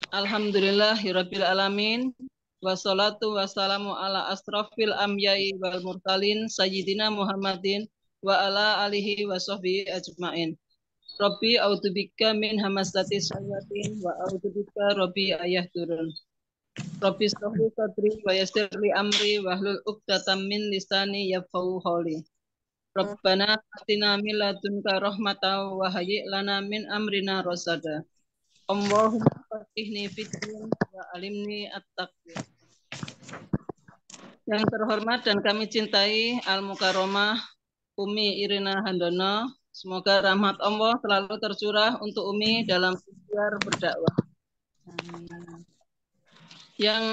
Alhamdulillahirabbil alamin. Wassalatu wassalamu ala asrofil amyai wal mursalin sayyidina Muhammadin wa ala alihi wa sahbihi ajmain. Rabbi a'udzubika min hamazati syayatin wa a'udzubika rabbi ayah turun. Rabbi shrahli sadri wa yassir li amri wahlul 'uqdatam min lisani yafqahu qawli. Rabbana atina min ladunka rahmatan wa hayyi' lana min amrina rasada. Allahumma faqihni fiddin wa alimni at-taqwa. Yang terhormat dan kami cintai Al-Mukarramah Umi Irina Handono, semoga rahmat Allah selalu tercurah untuk Umi dalam ikhtiar berdakwah. Yang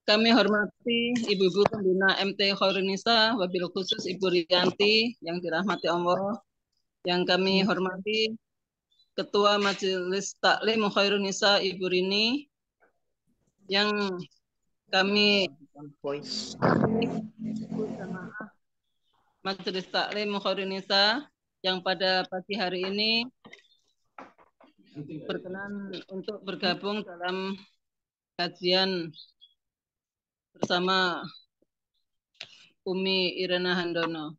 kami hormati Ibu-ibu Pembina MT Khairun Nisa, wabil khusus Ibu Rianti yang dirahmati Allah. Yang kami hormati Ketua Majelis Taklim Khairun Nisa Ibu Rini. Yang kami Majelis Taklim Khairun Nisa yang pada pagi hari ini berkenan untuk bergabung dalam kajian bersama Umi Irina Handono.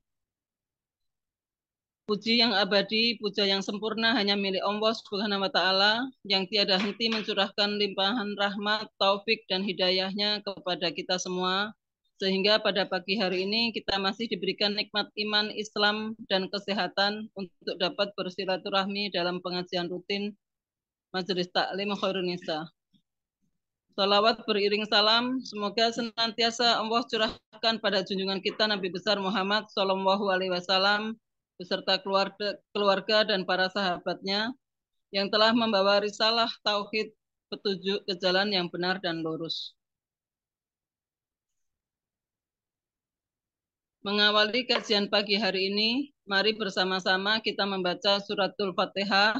Puji yang abadi, puja yang sempurna hanya milik Allah Subhanahu wa Ta'ala yang tiada henti mencurahkan limpahan rahmat, taufik, dan hidayahnya kepada kita semua, sehingga pada pagi hari ini kita masih diberikan nikmat iman, Islam, dan kesehatan untuk dapat bersilaturahmi dalam pengajian rutin Majelis Taklim Khairun Nisa. Salawat beriring salam, semoga senantiasa Allah curahkan pada junjungan kita Nabi besar Muhammad Sallallahu Alaihi Wasallam beserta keluarga dan para sahabatnya yang telah membawa risalah tauhid petunjuk ke jalan yang benar dan lurus. Mengawali kajian pagi hari ini, mari bersama-sama kita membaca suratul Fatihah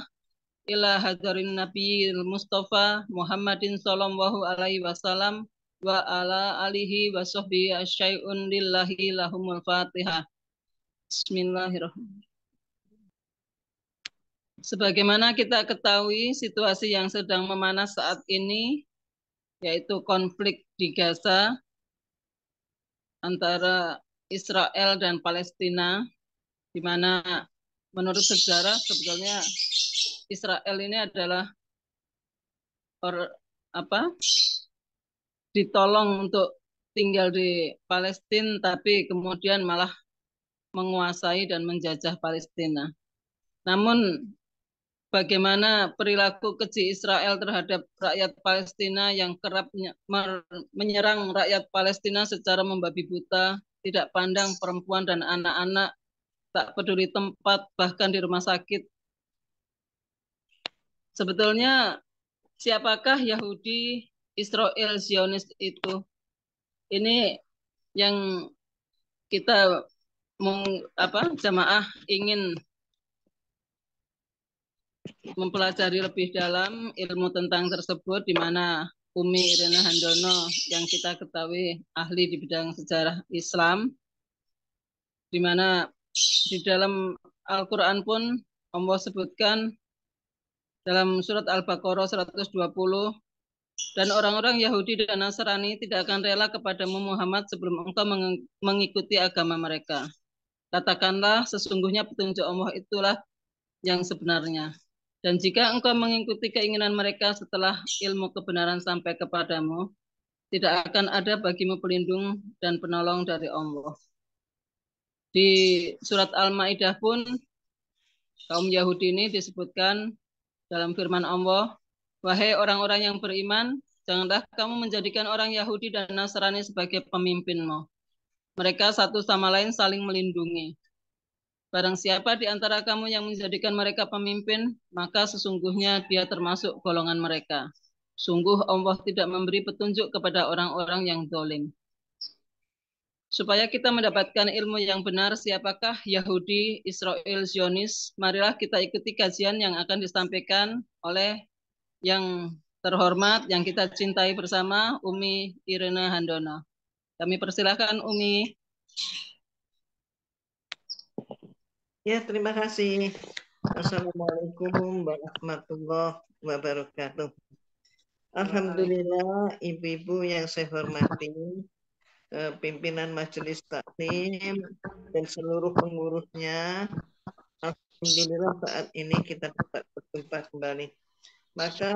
ila hadarin Nabi Mustafa Muhammadin sallallahu alaihi wasallam wa ala alihi wa sahbihi asyai'un lillahi lahumul Fatihah. Bismillahirrahmanirrahim. Sebagaimana kita ketahui, situasi yang sedang memanas saat ini, yaitu konflik di Gaza antara Israel dan Palestina, di mana menurut sejarah sebetulnya Israel ini adalah ditolong untuk tinggal di Palestina, tapi kemudian malah menguasai dan menjajah Palestina. Namun bagaimana perilaku keji Israel terhadap rakyat Palestina yang kerap menyerang rakyat Palestina secara membabi buta, tidak pandang perempuan dan anak-anak, tak peduli tempat, bahkan di rumah sakit. Sebetulnya siapakah Yahudi Israel Zionis itu? Ini yang kita jamaah ingin mempelajari lebih dalam ilmu tentang tersebut, di mana Umi Irina Handono yang kita ketahui ahli di bidang sejarah Islam, di mana di dalam Al-Quran pun Allah sebutkan dalam surat Al-Baqarah 120, dan orang-orang Yahudi dan Nasrani tidak akan rela kepadamu Muhammad sebelum engkau mengikuti agama mereka. Katakanlah, sesungguhnya petunjuk Allah itulah yang sebenarnya. Dan jika engkau mengikuti keinginan mereka setelah ilmu kebenaran sampai kepadamu, tidak akan ada bagimu pelindung dan penolong dari Allah. Di surat Al-Maidah pun kaum Yahudi ini disebutkan dalam firman Allah, wahai orang-orang yang beriman, janganlah kamu menjadikan orang Yahudi dan Nasrani sebagai pemimpinmu. Mereka satu sama lain saling melindungi. Barang siapa di antara kamu yang menjadikan mereka pemimpin, maka sesungguhnya dia termasuk golongan mereka. Sungguh Allah tidak memberi petunjuk kepada orang-orang yang zalim. Supaya kita mendapatkan ilmu yang benar siapakah Yahudi Israel Zionis, marilah kita ikuti kajian yang akan disampaikan oleh yang terhormat, yang kita cintai bersama, Umi Irina Handono. Kami persilahkan Umi. Ya, terima kasih. Assalamualaikum warahmatullahi wabarakatuh. Alhamdulillah, ibu-ibu yang saya hormati, pimpinan Majelis Taklim dan seluruh pengurusnya. Alhamdulillah saat ini kita dapat berjumpa kembali. Maka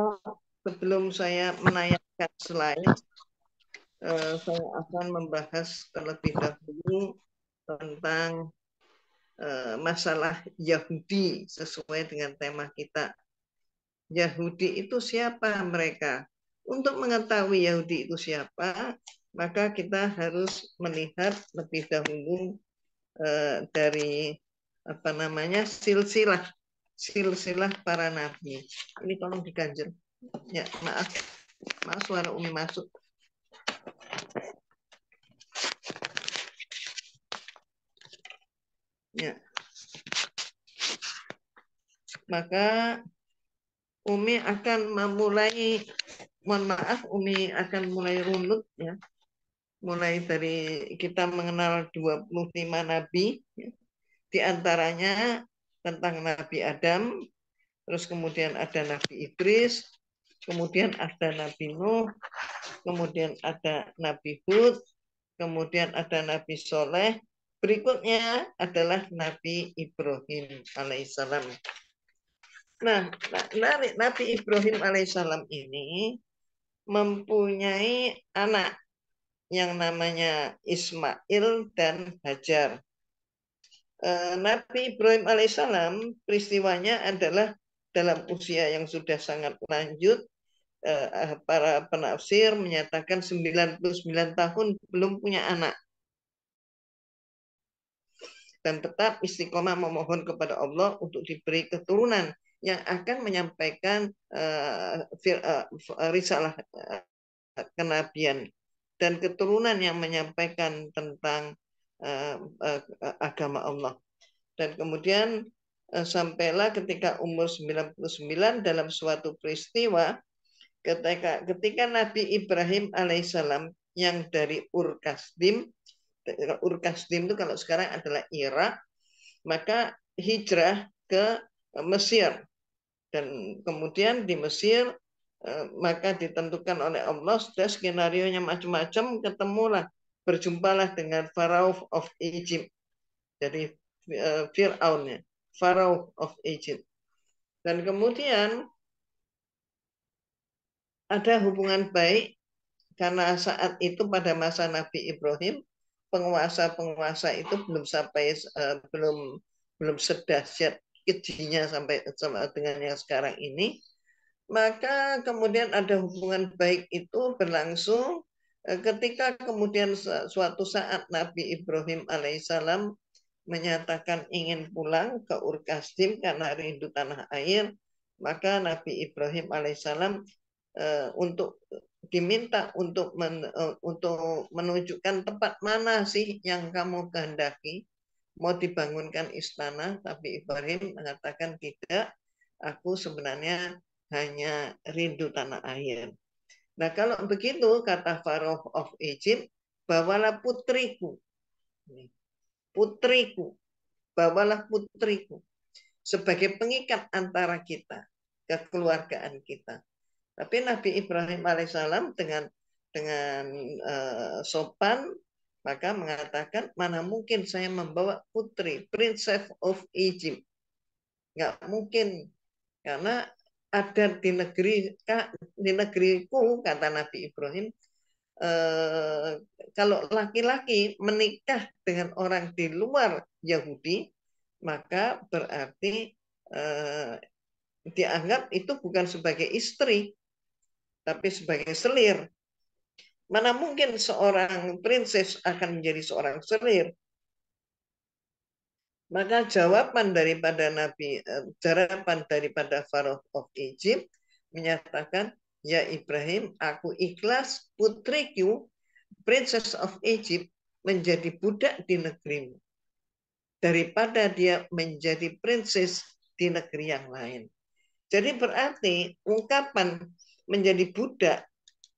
sebelum saya menayangkan slide, saya akan membahas terlebih dahulu tentang masalah Yahudi sesuai dengan tema kita. Yahudi itu siapa mereka? Untuk mengetahui Yahudi itu siapa, maka kita harus melihat lebih dahulu dari apa namanya silsilah para nabi. Ini tolong diganjel. Ya, maaf suara Umi masuk. Ya. Maka Umi akan memulai, mohon maaf, Umi akan mulai runut ya. Mulai dari kita mengenal 25 nabi, ya. Di antaranya tentang Nabi Adam, terus kemudian ada Nabi Idris, kemudian ada Nabi Nuh, kemudian ada Nabi Hud, kemudian ada Nabi Soleh, berikutnya adalah Nabi Ibrahim alaihissalam. Nah, Nabi Ibrahim alaihissalam ini mempunyai anak yang namanya Ismail dan Hajar. Nabi Ibrahim alaihissalam peristiwanya adalah dalam usia yang sudah sangat lanjut. Para penafsir menyatakan 99 tahun belum punya anak. Dan tetap istiqomah memohon kepada Allah untuk diberi keturunan yang akan menyampaikan risalah kenabian dan keturunan yang menyampaikan tentang agama Allah. Dan kemudian sampailah ketika umur 99 dalam suatu peristiwa ketika Nabi Ibrahim alaihissalam yang dari Ur-Kasdim itu kalau sekarang adalah Irak, maka hijrah ke Mesir. Dan kemudian di Mesir maka ditentukan oleh Allah, sudah skenario-nya macam-macam, ketemulah, berjumpalah dengan Pharaoh of Egypt. Jadi Fir'aunnya, Pharaoh of Egypt. Dan kemudian ada hubungan baik karena saat itu pada masa Nabi Ibrahim penguasa-penguasa itu belum sampai belum sedahsyat kejinya sampai dengan yang sekarang ini. Maka kemudian ada hubungan baik itu berlangsung ketika kemudian suatu saat Nabi Ibrahim alaihissalam menyatakan ingin pulang ke Ur-Kasdim karena rindu tanah air, maka Nabi Ibrahim alaihissalam untuk diminta untuk menunjukkan tempat mana sih yang kamu kehendaki, mau dibangunkan istana. Tapi Ibrahim mengatakan tidak, aku sebenarnya hanya rindu tanah air. Nah kalau begitu kata Pharaoh of Egypt, bawalah putriku, bawalah putriku sebagai pengikat antara kita, kekeluargaan kita. Tapi Nabi Ibrahim alaihissalam dengan sopan maka mengatakan, mana mungkin saya membawa putri, Princess of Egypt. Nggak mungkin, karena ada di negeriku, kata Nabi Ibrahim, kalau laki-laki menikah dengan orang di luar Yahudi, maka berarti dianggap itu bukan sebagai istri, tapi sebagai selir. Mana mungkin seorang princess akan menjadi seorang selir? Maka jawaban daripada Pharaoh of Egypt menyatakan, ya Ibrahim, aku ikhlas putriku, Princess of Egypt, menjadi budak di negerimu daripada dia menjadi princess di negeri yang lain. Jadi berarti ungkapan menjadi budak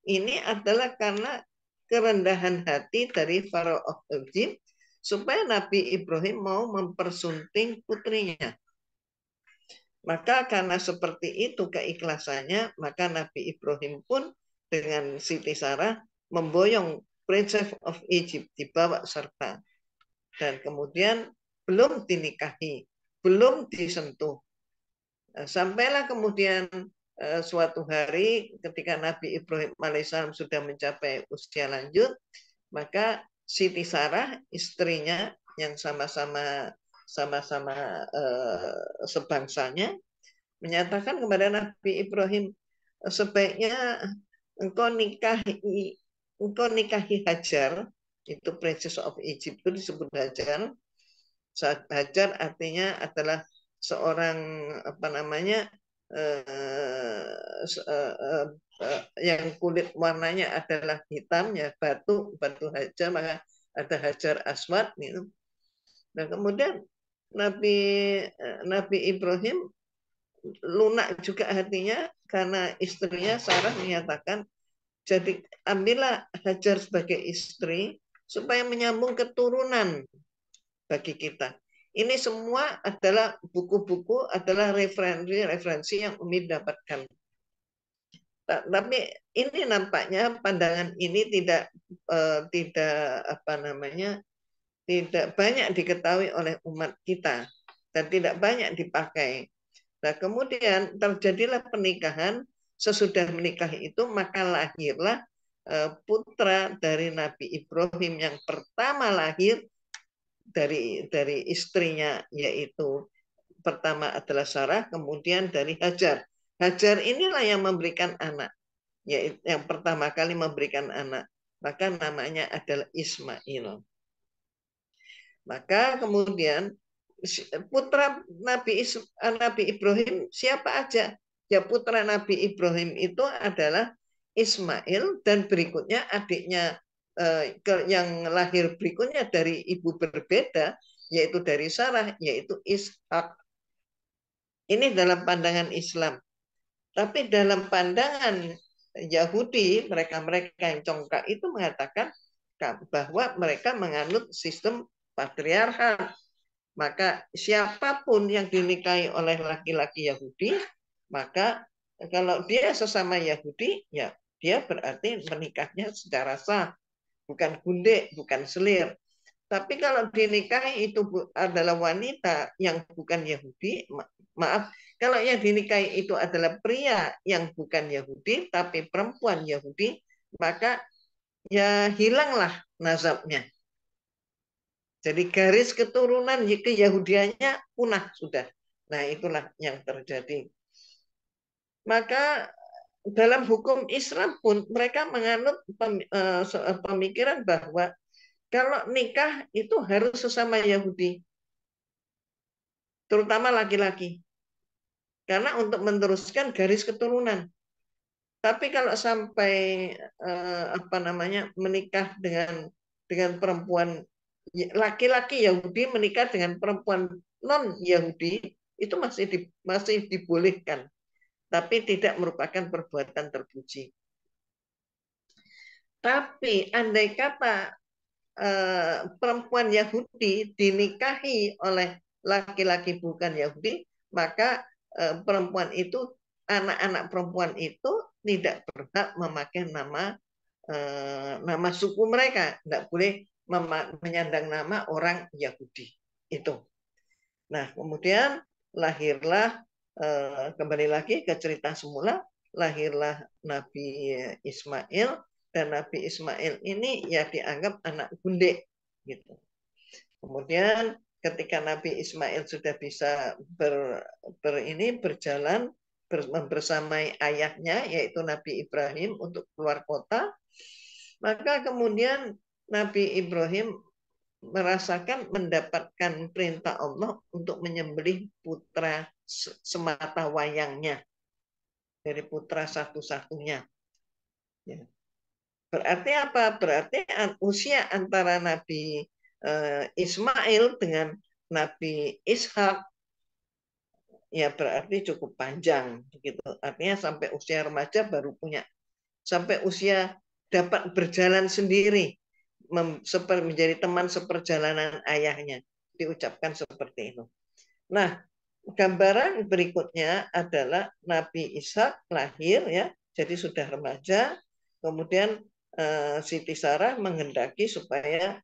ini adalah karena kerendahan hati dari Pharaoh of Egypt supaya Nabi Ibrahim mau mempersunting putrinya. Maka karena seperti itu keikhlasannya, maka Nabi Ibrahim pun dengan Siti Sarah memboyong Princess of Egypt dibawa serta. Dan kemudian belum dinikahi, belum disentuh. Sampailah kemudian suatu hari ketika Nabi Ibrahim alaihissalam sudah mencapai usia lanjut, maka Siti Sarah istrinya yang sama-sama sebangsanya menyatakan kepada Nabi Ibrahim, sebaiknya engkau nikahi Hajar, itu Princess of Egypt itu disebut Hajar. Hajar artinya adalah seorang apa namanya yang kulit warnanya adalah hitam, ya batu Hajar, maka ada Hajar Aswad gitu. Nah kemudian Nabi Ibrahim lunak juga hatinya karena istrinya Sarah menyatakan, jadi ambillah Hajar sebagai istri supaya menyambung keturunan bagi kita. Ini semua adalah buku-buku, adalah referensi yang Umi dapatkan. Tapi ini nampaknya pandangan ini tidak tidak banyak diketahui oleh umat kita dan tidak banyak dipakai. Nah, kemudian terjadilah pernikahan. Sesudah menikah itu maka lahirlah putra dari Nabi Ibrahim yang pertama lahir dari istrinya, yaitu pertama adalah Sarah, kemudian dari Hajar. Hajar inilah yang memberikan anak, yaitu yang pertama kali memberikan anak, maka namanya adalah Ismail. Maka kemudian putra Nabi Ibrahim siapa aja? Ya putra Nabi Ibrahim itu adalah Ismail, dan berikutnya adiknya yang lahir berikutnya dari ibu berbeda, yaitu dari Sarah, yaitu Ishak. Ini dalam pandangan Islam. Tapi dalam pandangan Yahudi, mereka-mereka yang congkak itu mengatakan bahwa mereka menganut sistem patriarkal. Maka siapapun yang dinikahi oleh laki-laki Yahudi, maka kalau dia sesama Yahudi, ya dia berarti menikahnya secara sah, bukan gundik, bukan selir. Tapi kalau dinikahi itu adalah wanita yang bukan Yahudi, maaf, kalau yang dinikahi itu adalah pria yang bukan Yahudi, tapi perempuan Yahudi, maka ya hilanglah nazabnya. Jadi garis keturunan keyahudiannya punah sudah. Nah itulah yang terjadi. Maka dalam hukum Islam pun mereka menganut pemikiran bahwa kalau nikah itu harus sesama Yahudi, terutama laki-laki, karena untuk meneruskan garis keturunan. Tapi kalau sampai menikah dengan perempuan laki-laki Yahudi menikah dengan perempuan non Yahudi, itu masih dibolehkan, tapi tidak merupakan perbuatan terpuji. Tapi andai kata perempuan Yahudi dinikahi oleh laki-laki bukan Yahudi, maka perempuan itu, anak-anak perempuan itu tidak berhak memakai nama suku mereka, tidak boleh menyandang nama orang Yahudi itu. Nah, kemudian lahirlah kembali lagi ke cerita semula, lahirlah Nabi Ismail, dan Nabi Ismail ini ya dianggap anak gundik gitu. Kemudian ketika Nabi Ismail sudah bisa berjalan bersamai ayahnya yaitu Nabi Ibrahim untuk keluar kota, maka kemudian Nabi Ibrahim merasakan mendapatkan perintah Allah untuk menyembelih putra semata wayangnya, dari putra satu-satunya. Ya. Berarti apa? Berarti usia antara Nabi Ismail dengan Nabi Ishak ya berarti cukup panjang gitu. Artinya sampai usia remaja baru punya, sampai usia dapat berjalan sendiri, menjadi teman seperjalanan ayahnya, diucapkan seperti itu. Nah, gambaran berikutnya adalah Nabi Ishak lahir ya, jadi sudah remaja. Kemudian Siti Sarah menghendaki supaya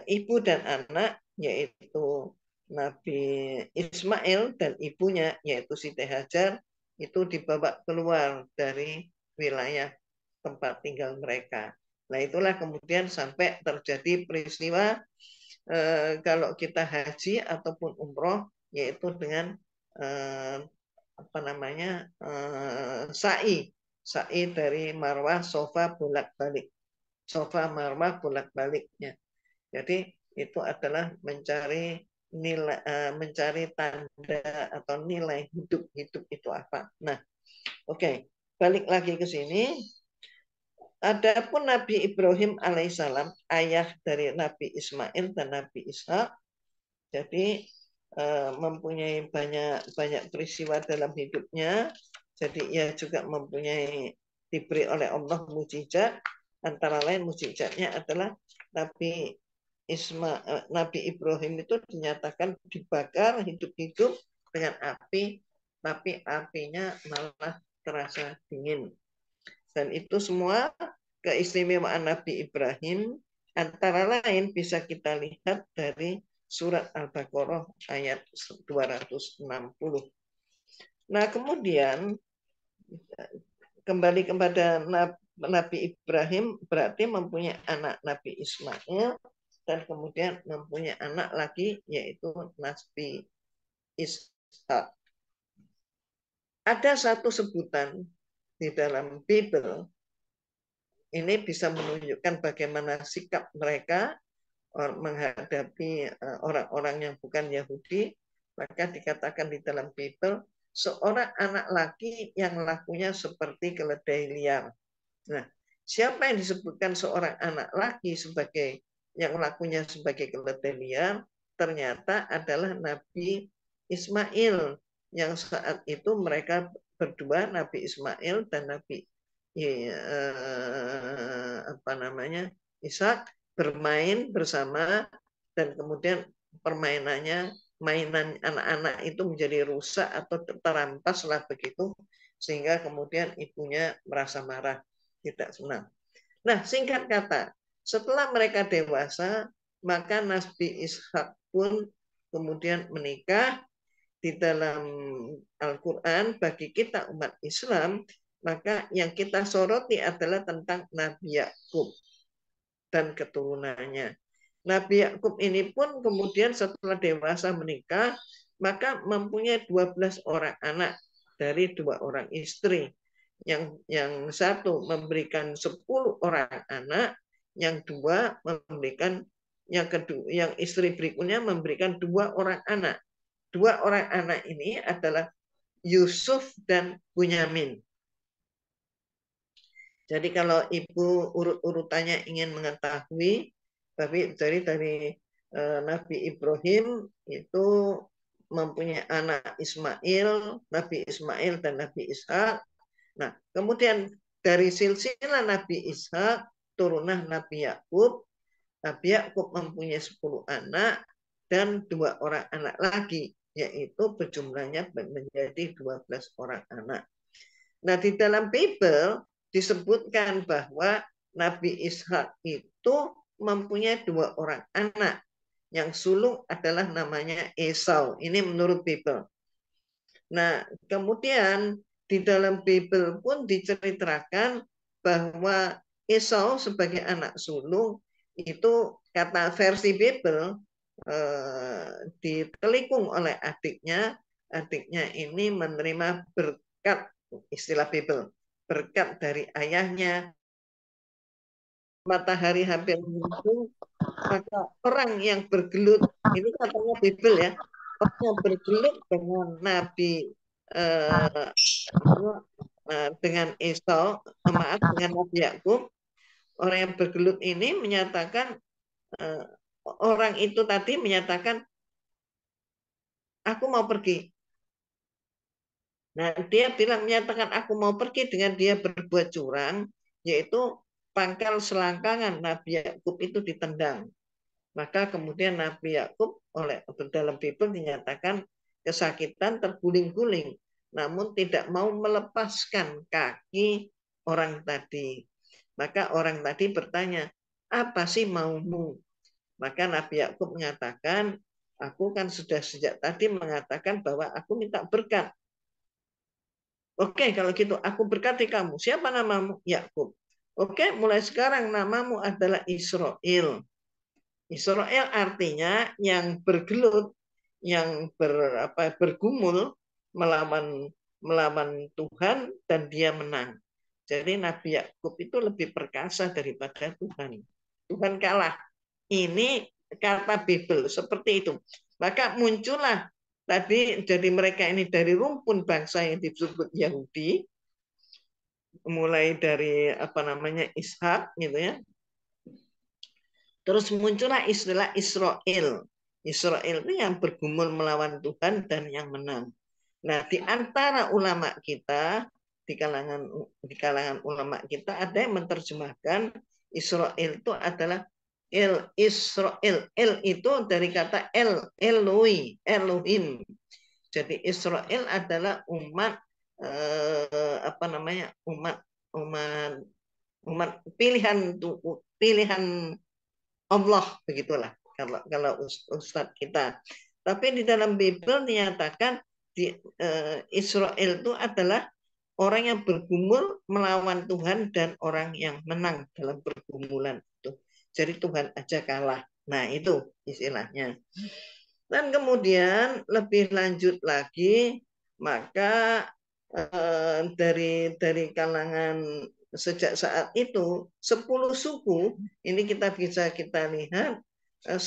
ibu dan anak yaitu Nabi Ismail dan ibunya yaitu Siti Hajar itu dibawa keluar dari wilayah tempat tinggal mereka. Nah itulah kemudian sampai terjadi peristiwa kalau kita haji ataupun umroh yaitu dengan apa namanya sa'i dari Marwah Sofa bolak-balik, Sofa Marwah bolak-baliknya. Jadi itu adalah mencari nilai, mencari tanda atau nilai hidup itu apa. Nah, oke, balik lagi ke sini. Adapun Nabi Ibrahim alaihissalam, ayah dari Nabi Ismail dan Nabi Ishak, jadi mempunyai banyak peristiwa dalam hidupnya. Jadi ia juga mempunyai diberi oleh Allah mukjizat. Antara lain mukjizatnya adalah Nabi Ibrahim itu dinyatakan dibakar hidup-hidup dengan api, tapi apinya malah terasa dingin. Dan itu semua keistimewaan Nabi Ibrahim antara lain bisa kita lihat dari surat Al-Baqarah ayat 260. Nah, kemudian kembali kepada Nabi Ibrahim berarti mempunyai anak Nabi Ismail dan kemudian mempunyai anak lagi yaitu Nabi Ishak. Ada satu sebutan di dalam Bible ini bisa menunjukkan bagaimana sikap mereka menghadapi orang-orang yang bukan Yahudi. Maka dikatakan di dalam Bible seorang anak laki yang lakunya seperti keledai liar. Nah, siapa yang disebutkan seorang anak laki sebagai yang lakunya sebagai keledai liar? Ternyata adalah Nabi Ismail yang saat itu mereka berdua, Nabi Ismail dan Nabi apa namanya Ishak bermain bersama dan kemudian permainannya mainan anak-anak itu menjadi rusak atau terampas lah begitu sehingga kemudian ibunya merasa marah tidak senang. Nah singkat kata setelah mereka dewasa maka Nabi Ishak pun kemudian menikah. Di dalam Al-Quran bagi kita umat Islam maka yang kita soroti adalah tentang Nabi Yakub dan keturunannya. Nabi Yakub ini pun kemudian setelah dewasa menikah maka mempunyai 12 orang anak dari 2 orang istri. Yang satu memberikan 10 orang anak, yang dua memberikan yang istri berikutnya memberikan 2 orang anak. 2 orang anak ini adalah Yusuf dan Bunyamin. Jadi kalau ibu urut-urutannya ingin mengetahui, tapi dari Nabi Ibrahim itu mempunyai anak Ismail, Nabi Ismail dan Nabi Ishak. Nah, kemudian dari silsilah Nabi Ishak turunlah Nabi Yakub. Nabi Yakub mempunyai 10 anak dan 2 orang anak lagi, yaitu berjumlahnya menjadi 12 orang anak. Nah, di dalam Bible disebutkan bahwa Nabi Ishak itu mempunyai 2 orang anak. Yang sulung adalah namanya Esau. Ini menurut Bible. Nah, kemudian di dalam Bible pun diceritakan bahwa Esau sebagai anak sulung itu kata versi Bible ditelikung oleh adiknya. Adiknya ini menerima berkat, istilah Bible, berkat dari ayahnya. Matahari hampir muncul, maka orang yang bergelut, ini katanya Bible ya, orang yang bergelut dengan Nabi dengan Esau, maaf dengan Nabi Yakub, orang yang bergelut ini menyatakan orang itu tadi menyatakan aku mau pergi. Nah, dia bilang menyatakan aku mau pergi dengan dia berbuat curang, yaitu pangkal selangkangan Nabi Yakub itu ditendang. Maka kemudian Nabi Yakub oleh dalam Bible dinyatakan kesakitan, terguling-guling, namun tidak mau melepaskan kaki orang tadi. Maka orang tadi bertanya, apa sih maumu? Maka Nabi Yakub mengatakan, aku kan sudah sejak tadi mengatakan bahwa aku minta berkat. Oke, kalau gitu aku berkati kamu. Siapa namamu? Yakub. Oke, mulai sekarang namamu adalah Israel. Israel artinya yang bergelut, yang bergumul melawan Tuhan dan dia menang. Jadi Nabi Yakub itu lebih perkasa daripada Tuhan. Tuhan kalah. Ini kata Bible seperti itu. Maka muncullah tadi dari mereka ini dari rumpun bangsa yang disebut Yahudi, mulai dari Ishak gitu ya. Terus muncullah istilah Israel. Israel itu yang bergumul melawan Tuhan dan yang menang. Nah, di antara ulama kita, di kalangan ulama kita ada yang menerjemahkan Israel itu adalah Israel. El itu dari kata Elohim. Jadi Israel adalah umat umat pilihan Allah, begitulah kalau Ustadz kita. Tapi di dalam Bible dinyatakan Israel itu adalah orang yang bergumul melawan Tuhan dan orang yang menang dalam pergumulan itu. Jadi Tuhan aja kalah. Nah, itu istilahnya. Dan kemudian lebih lanjut lagi, maka dari kalangan sejak saat itu 10 suku ini kita lihat 10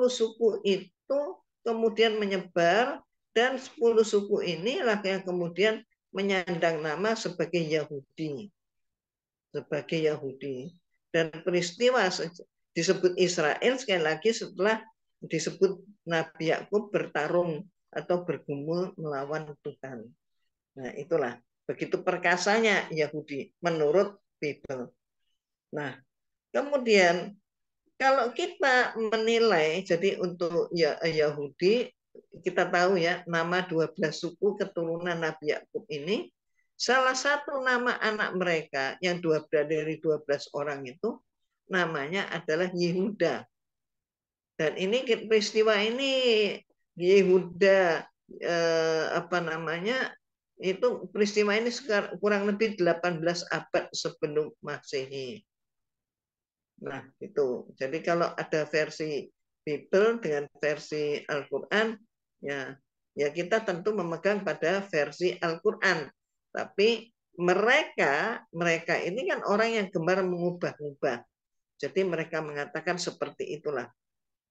suku itu kemudian menyebar dan 10 suku inilah yang kemudian menyandang nama sebagai Yahudi dan peristiwa disebut Israel sekali lagi setelah disebut Nabi Yakub bertarung atau bergumul melawan Tuhan. Nah, itulah begitu perkasanya Yahudi menurut Bible. Nah, kemudian kalau kita menilai, jadi untuk Yahudi, kita tahu ya, nama 12 suku keturunan Nabi Yakub ini, salah satu nama anak mereka yang dari 12 orang itu, namanya adalah Yehuda. Dan ini peristiwa ini Yehuda itu peristiwa ini kurang lebih 18 abad sebelum Masehi. Nah, itu. Jadi kalau ada versi Bible dengan versi Al-Qur'an, ya kita tentu memegang pada versi Al-Qur'an. Tapi mereka ini kan orang yang gemar mengubah-ubah. Jadi mereka mengatakan seperti itulah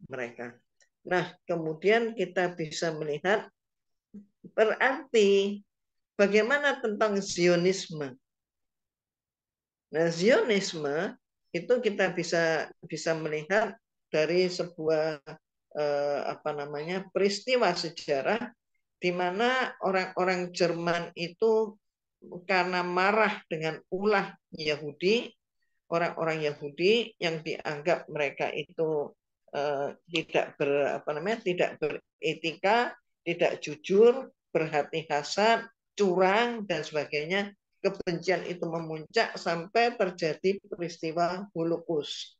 mereka. Nah, kemudian kita bisa melihat berarti bagaimana tentang Zionisme. Nah, Zionisme itu kita bisa melihat dari sebuah peristiwa sejarah di mana orang-orang Jerman itu karena marah dengan ulah Yahudi, orang-orang Yahudi yang dianggap mereka itu tidak beretika, tidak jujur, berhati hasad, curang dan sebagainya. Kebencian itu memuncak sampai terjadi peristiwa Holocaust.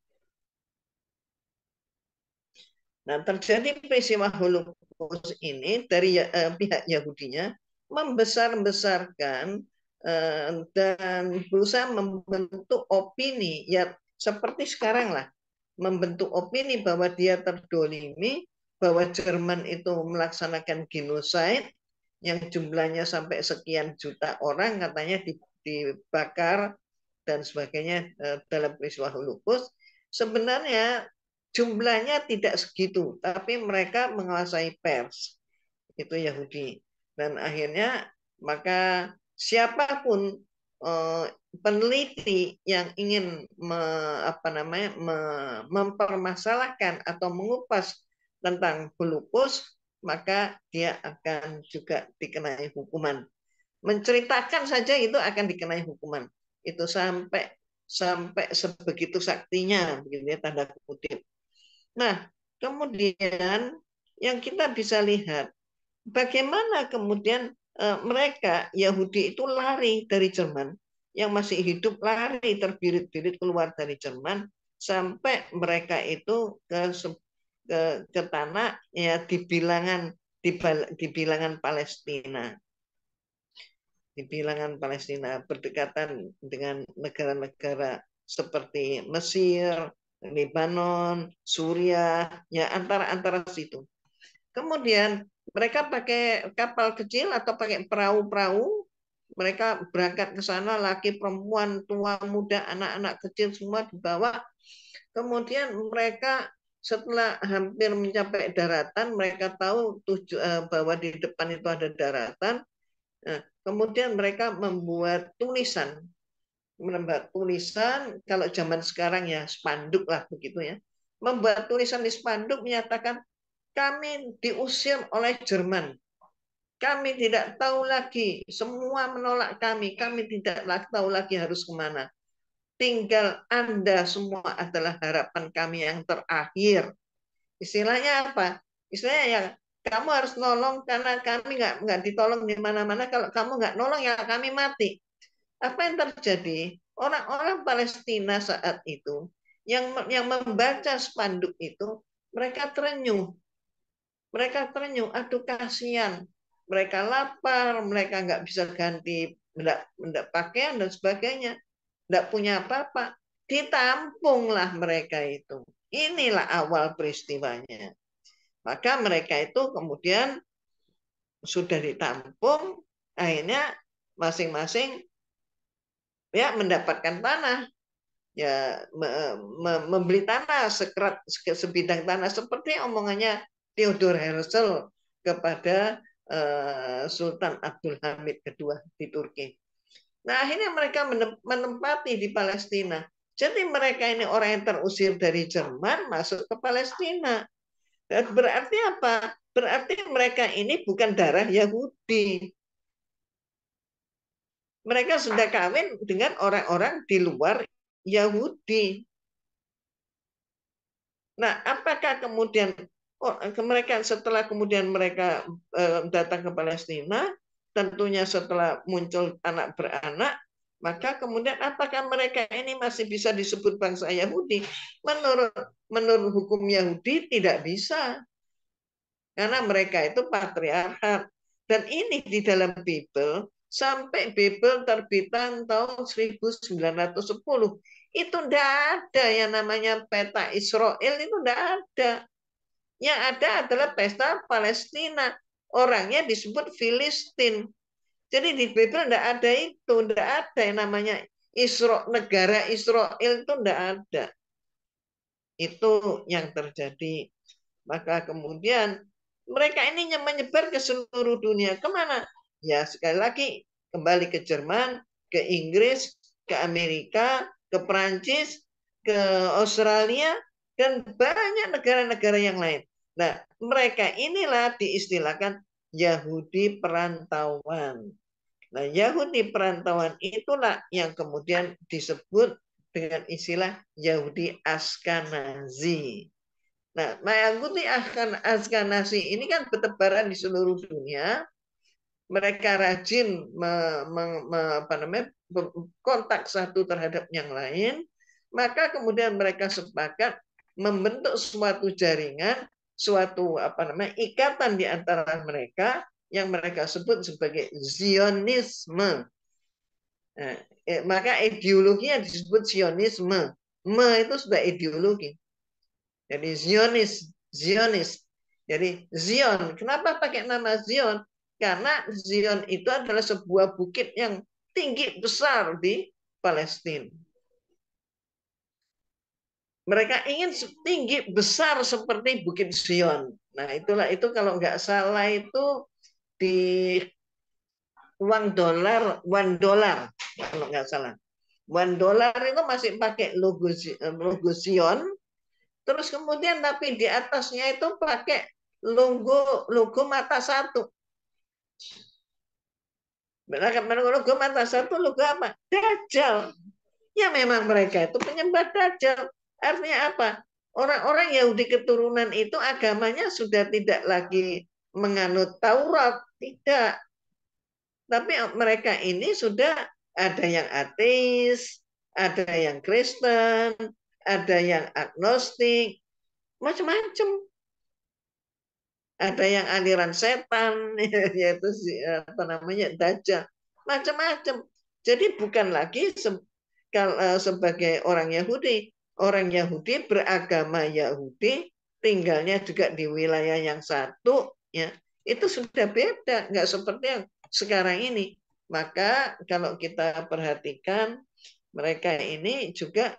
Nah, terjadi peristiwa Holocaust ini dari pihak Yahudinya membesar-besarkan dan berusaha membentuk opini ya seperti sekarang lah, membentuk opini bahwa dia terdolimi, bahwa Jerman itu melaksanakan genosida yang jumlahnya sampai sekian juta orang katanya dibakar dan sebagainya dalam peristiwa Holocaust. Sebenarnya jumlahnya tidak segitu, tapi mereka menguasai pers, itu Yahudi. Dan akhirnya maka siapapun peneliti yang ingin mempermasalahkan atau mengupas tentang Holocaust, maka dia akan juga dikenai hukuman. Menceritakan saja itu akan dikenai hukuman. Itu sampai sebegitu saktinya, begitu ya, tanda kutip. Nah, kemudian yang kita bisa lihat bagaimana kemudian mereka Yahudi itu lari dari Jerman, yang masih hidup lari terbirit-birit keluar dari Jerman sampai mereka itu ke tanah ya di bilangan Palestina, di bilangan Palestina berdekatan dengan negara-negara seperti Mesir, Lebanon, Suriah, ya antara situ. Kemudian mereka pakai kapal kecil atau pakai perahu-perahu. Mereka berangkat ke sana, laki, perempuan, tua, muda, anak-anak kecil semua dibawa. Kemudian mereka setelah hampir mencapai daratan, mereka tahu bahwa di depan itu ada daratan. Nah, kemudian mereka membuat tulisan. Kalau zaman sekarang ya spanduk lah begitu ya. Membuat tulisan di spanduk menyatakan kami diusir oleh Jerman. Kami tidak tahu lagi, semua menolak kami tidak tahu lagi harus kemana. Tinggal Anda semua adalah harapan kami yang terakhir. Istilahnya apa? Istilahnya ya kamu harus nolong karena kami nggak ditolong di mana-mana. Kalau kamu nggak nolong ya kami mati. Apa yang terjadi? Orang-orang Palestina saat itu yang membaca spanduk itu mereka terenyuh. Mereka terenyuh, aduh kasihan. Mereka lapar, mereka nggak bisa ganti enggak pakaian dan sebagainya. Nggak punya apa-apa. Ditampunglah mereka itu. Inilah awal peristiwanya. Maka mereka itu kemudian sudah ditampung, akhirnya masing-masing ya mendapatkan tanah, ya membeli tanah sebidang tanah seperti omongannya Theodor Herzl kepada Sultan Abdul Hamid kedua di Turki. Nah, akhirnya mereka menempati di Palestina. Jadi mereka ini orang yang terusir dari Jerman masuk ke Palestina. Dan berarti apa? Berarti mereka ini bukan darah Yahudi. Mereka sudah kawin dengan orang-orang di luar Yahudi. Nah, apakah kemudian mereka setelah kemudian mereka datang ke Palestina, tentunya setelah muncul anak beranak, maka kemudian apakah mereka ini masih bisa disebut bangsa Yahudi? Menurut hukum Yahudi tidak bisa, karena mereka itu patriarkat. Dan ini di dalam Bible sampai Bible terbitan tahun 1910 itu tidak ada yang namanya peta Israel, itu tidak ada. Yang ada adalah pesta Palestina. Orangnya disebut Filistin. Jadi di Bible tidak ada itu, tidak ada yang namanya negara Israel itu tidak ada. Itu yang terjadi. Maka kemudian mereka ini menyebar ke seluruh dunia. Kemana? Ya sekali lagi kembali ke Jerman, ke Inggris, ke Amerika, ke Perancis, ke Australia, dan banyak negara-negara yang lain. Nah, mereka inilah diistilahkan Yahudi perantauan. Nah, Yahudi perantauan itulah yang kemudian disebut dengan istilah Yahudi Askanazi. Nah, Yahudi Askanazi ini kan bertebaran di seluruh dunia. Mereka rajin kontak satu terhadap yang lain, maka kemudian mereka sepakat membentuk suatu jaringan, suatu ikatan di antara mereka yang mereka sebut sebagai Zionisme. Nah, maka ideologinya disebut Zionisme. Itu sudah ideologi. Jadi Zionis. Jadi Zion. Kenapa pakai nama Zion? Karena Zion itu adalah sebuah bukit yang tinggi besar di Palestina. Mereka ingin tinggi besar seperti Bukit Zion. Nah, itu kalau nggak salah itu di uang dolar, $1 kalau nggak salah. $1 itu masih pakai logo Zion. Terus kemudian tapi di atasnya itu pakai logo mata satu. Logo mata satu logo apa? Dajjal. Ya memang mereka itu penyembah Dajjal. Artinya apa? Orang-orang Yahudi keturunan itu agamanya sudah tidak lagi menganut Taurat, tidak. Tapi mereka ini sudah ada yang ateis, ada yang Kristen, ada yang agnostik, macam-macam. Ada yang aliran setan, yaitu apa namanya Dajjal, macam-macam. Jadi bukan lagi sebagai orang Yahudi. Orang Yahudi beragama Yahudi, tinggalnya juga di wilayah yang satu, ya itu sudah beda, nggak seperti yang sekarang ini. Maka kalau kita perhatikan mereka ini juga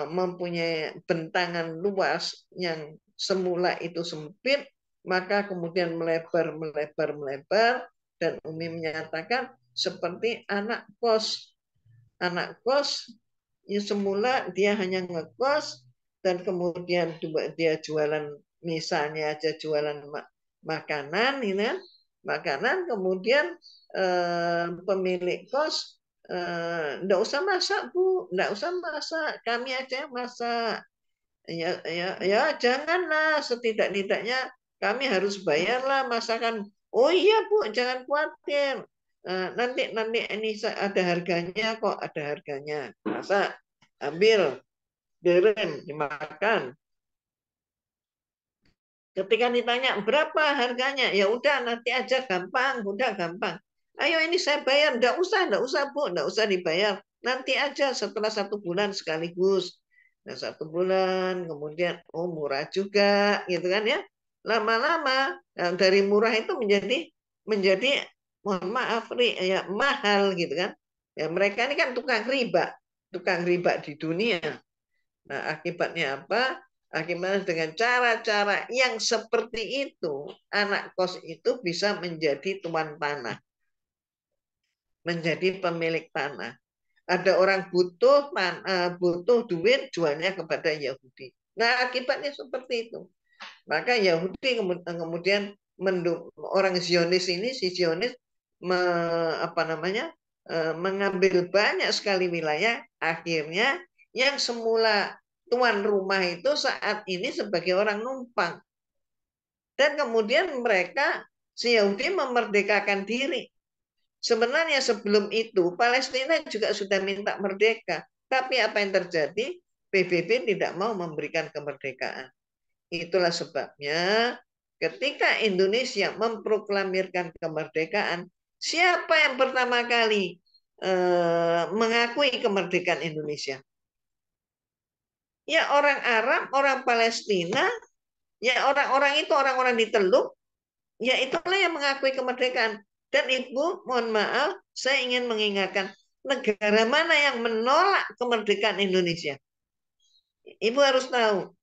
mempunyai bentangan luas yang semula itu sempit, maka kemudian melebar, melebar, melebar, dan Umi menyatakan seperti anak kos. Anak kos, ya semula dia hanya ngekos, dan kemudian dia jualan, misalnya aja jualan makanan, ini kan, makanan, kemudian pemilik kos, enggak usah masak Bu, enggak usah masak, kami aja yang masak. Ya janganlah, setidak-tidaknya kami harus bayarlah masakan. Oh iya Bu, jangan khawatir. Nanti ini ada harganya kok, ada harganya. Masak, ambil, kirim, dimakan. Ketika ditanya berapa harganya, ya udah nanti aja, gampang, udah gampang. Ayo ini saya bayar, enggak usah Bu, enggak usah dibayar. Nanti aja setelah 1 bulan sekaligus. Nah 1 bulan, kemudian oh murah juga, gitu kan ya. Lama-lama dari murah itu menjadi mohon maaf ya mahal gitu kan. Ya mereka ini kan tukang riba di dunia. Nah akibatnya apa? Akibatnya dengan cara-cara yang seperti itu, anak kos itu bisa menjadi tuan tanah, menjadi pemilik tanah. Ada orang butuh duit, jualnya kepada Yahudi. Nah akibatnya seperti itu. Maka Yahudi kemudian orang Zionis ini, si Zionis mengambil banyak sekali wilayah. Akhirnya yang semula tuan rumah itu saat ini sebagai orang numpang. Dan kemudian mereka, si Yahudi memerdekakan diri. Sebenarnya sebelum itu Palestina juga sudah minta merdeka. Tapi apa yang terjadi? PBB tidak mau memberikan kemerdekaan. Itulah sebabnya ketika Indonesia memproklamirkan kemerdekaan, siapa yang pertama kali mengakui kemerdekaan Indonesia? Ya orang Arab, orang Palestina, ya orang-orang itu, orang-orang di Teluk, ya itulah yang mengakui kemerdekaan. Dan Ibu, mohon maaf, saya ingin mengingatkan, negara mana yang menolak kemerdekaan Indonesia? Ibu harus tahu,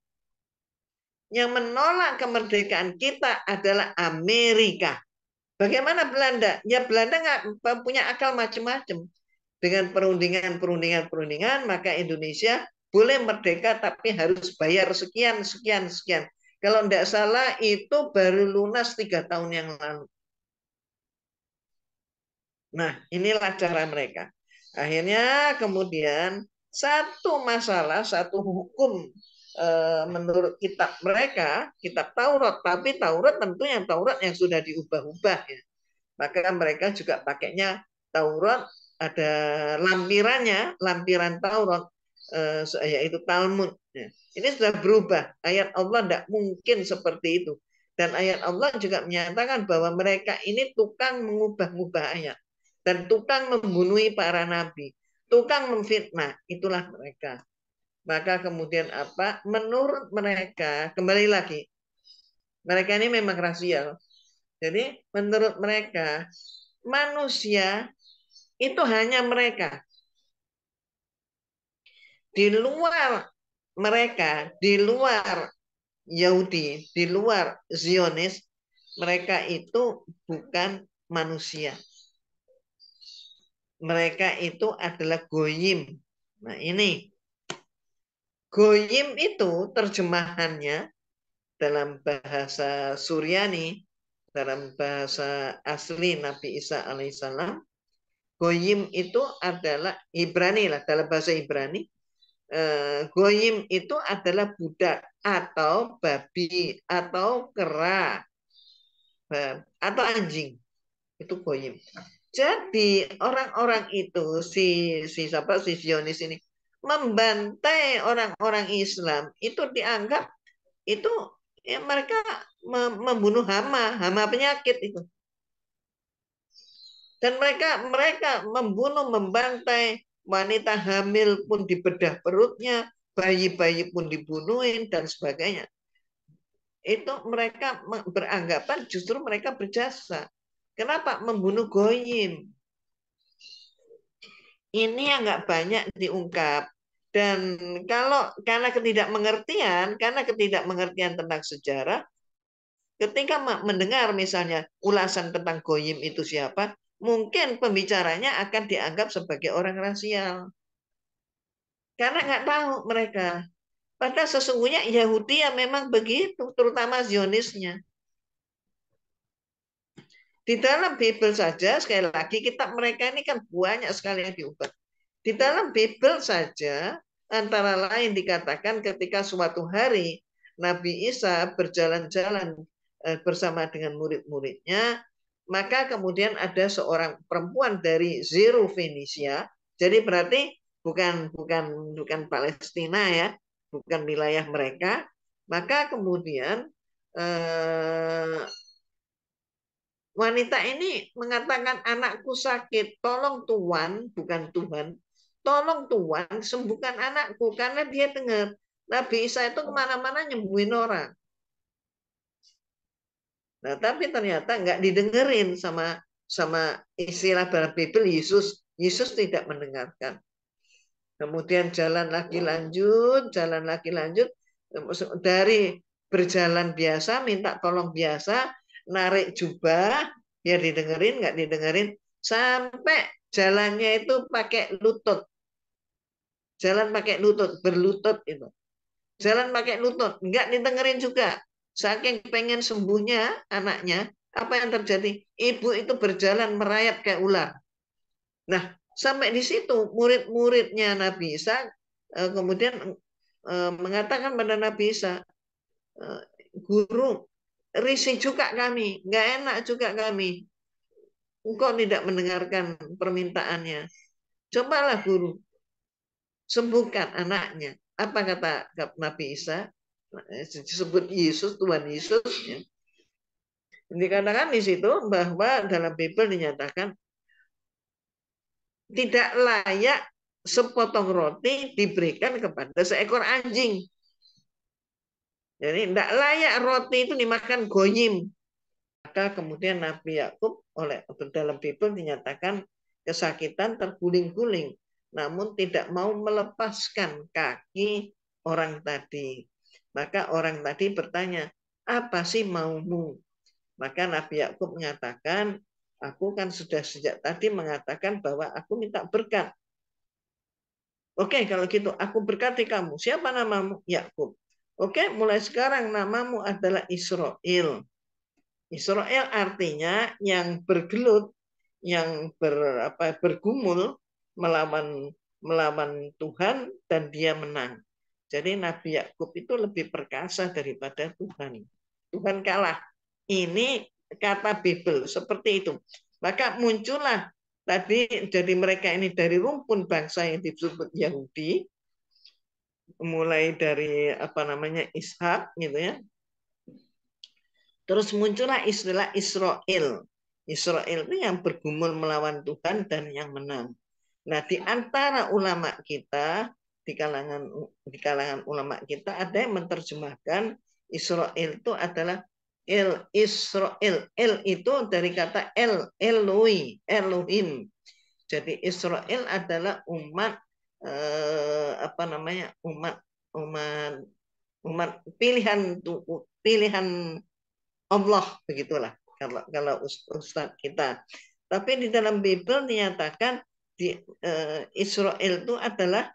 yang menolak kemerdekaan kita adalah Amerika. Bagaimana Belanda? Ya Belanda nggak punya akal macam-macam. Dengan perundingan, maka Indonesia boleh merdeka tapi harus bayar sekian, sekian, sekian. Kalau tidak salah itu baru lunas 3 tahun yang lalu. Nah, inilah cara mereka. Akhirnya kemudian satu masalah, satu hukum menurut kitab mereka, kitab Taurat, tapi Taurat tentu yang Taurat yang sudah diubah-ubah ya. Maka mereka juga pakainya Taurat, ada lampirannya, lampiran Taurat, yaitu Talmud. Ini sudah berubah. Ayat Allah tidak mungkin seperti itu. Dan ayat Allah juga menyatakan bahwa mereka ini tukang mengubah-ubah ayat. Dan tukang membunuh para nabi. Tukang memfitnah. Itulah mereka. Maka kemudian apa? Menurut mereka, kembali lagi, mereka ini memang rasial. Jadi menurut mereka, manusia itu hanya mereka. Di luar mereka, di luar Yahudi, di luar Zionis, mereka itu bukan manusia. Mereka itu adalah goyim. Nah ini, goyim itu terjemahannya dalam bahasa Suryani, dalam bahasa asli Nabi Isa alaihissalam, goyim itu adalah Ibrani lah, dalam bahasa Ibrani. Goyim itu adalah budak atau babi atau kera. atau anjing itu goyim. Jadi orang-orang itu si Zionis ini membantai orang-orang Islam itu dianggap itu ya mereka membunuh hama penyakit itu. Dan mereka membunuh, membantai wanita hamil pun dibedah perutnya, bayi-bayi pun dibunuhin dan sebagainya. Itu mereka beranggapan justru mereka berjasa. Kenapa membunuh goyim? Ini yang nggak banyak diungkap. Dan karena ketidakmengertian tentang sejarah, ketika mendengar misalnya ulasan tentang goyim itu siapa, mungkin pembicaranya akan dianggap sebagai orang rasial. Karena nggak tahu mereka. Padahal sesungguhnya Yahudi yang memang begitu, terutama Zionisnya. Di dalam Bible saja, sekali lagi, kitab mereka ini kan banyak sekali yang diubah. Di dalam Bible saja, antara lain dikatakan ketika suatu hari Nabi Isa berjalan-jalan bersama dengan murid-muridnya, maka kemudian ada seorang perempuan dari Zero Fenisia, jadi berarti bukan Palestina ya, bukan wilayah mereka, maka kemudian wanita ini mengatakan, anakku sakit, tolong Tuhan, bukan Tuhan, tolong Tuhan sembuhkan anakku, karena dia dengar Nabi Isa itu kemana-mana nyembuhin orang. Nah, tapi ternyata nggak didengerin sama istilah dalam Bible Yesus tidak mendengarkan. Kemudian jalan lagi lanjut, dari berjalan biasa, minta tolong biasa, narik jubah, ya didengerin, nggak didengerin, sampai jalannya itu pakai lutut. Jalan pakai lutut, berlutut itu. Jalan pakai lutut, nggak didengerin juga. Saking pengen sembuhnya anaknya, apa yang terjadi? Ibu itu berjalan merayap kayak ular. Nah, sampai di situ murid-muridnya Nabi Isa kemudian mengatakan pada Nabi Isa, guru, risih juga kami, nggak enak juga kami. Engkau tidak mendengarkan permintaannya. Cobalah guru, sembuhkan anaknya. Apa kata Nabi Isa? Disebut Yesus, Tuhan Yesus. Ya. Dikatakan di situ bahwa dalam Bible dinyatakan tidak layak sepotong roti diberikan kepada seekor anjing. Jadi tidak layak roti itu dimakan goyim. Maka kemudian Nabi Yakub oleh dalam Bible dinyatakan kesakitan, terguling-guling, namun tidak mau melepaskan kaki orang tadi. Maka orang tadi bertanya, apa sih maumu? Maka Nabi Yakub mengatakan, aku kan sudah sejak tadi mengatakan bahwa aku minta berkat. Oke, kalau gitu aku berkati kamu. Siapa namamu? Yakub. Oke, mulai sekarang namamu adalah Israel. Israel artinya yang bergelut, yang bergumul melawan Tuhan dan dia menang. Jadi Nabi Yakub itu lebih perkasa daripada Tuhan. Tuhan kalah. Ini kata Bible seperti itu. Maka muncullah tadi, jadi mereka ini dari rumpun bangsa yang disebut Yahudi, mulai dari Ishak gitu ya. Terus muncullah istilah Israel. Israel itu yang bergumul melawan Tuhan dan yang menang. Nah, di antara ulama kita, di kalangan ulama kita ada yang menerjemahkan Israel itu adalah Israel. El itu dari kata Elohim. Jadi Israel adalah umat umat pilihan Allah, begitulah kalau Ustadz kita. Tapi di dalam Bible dinyatakan Israel itu adalah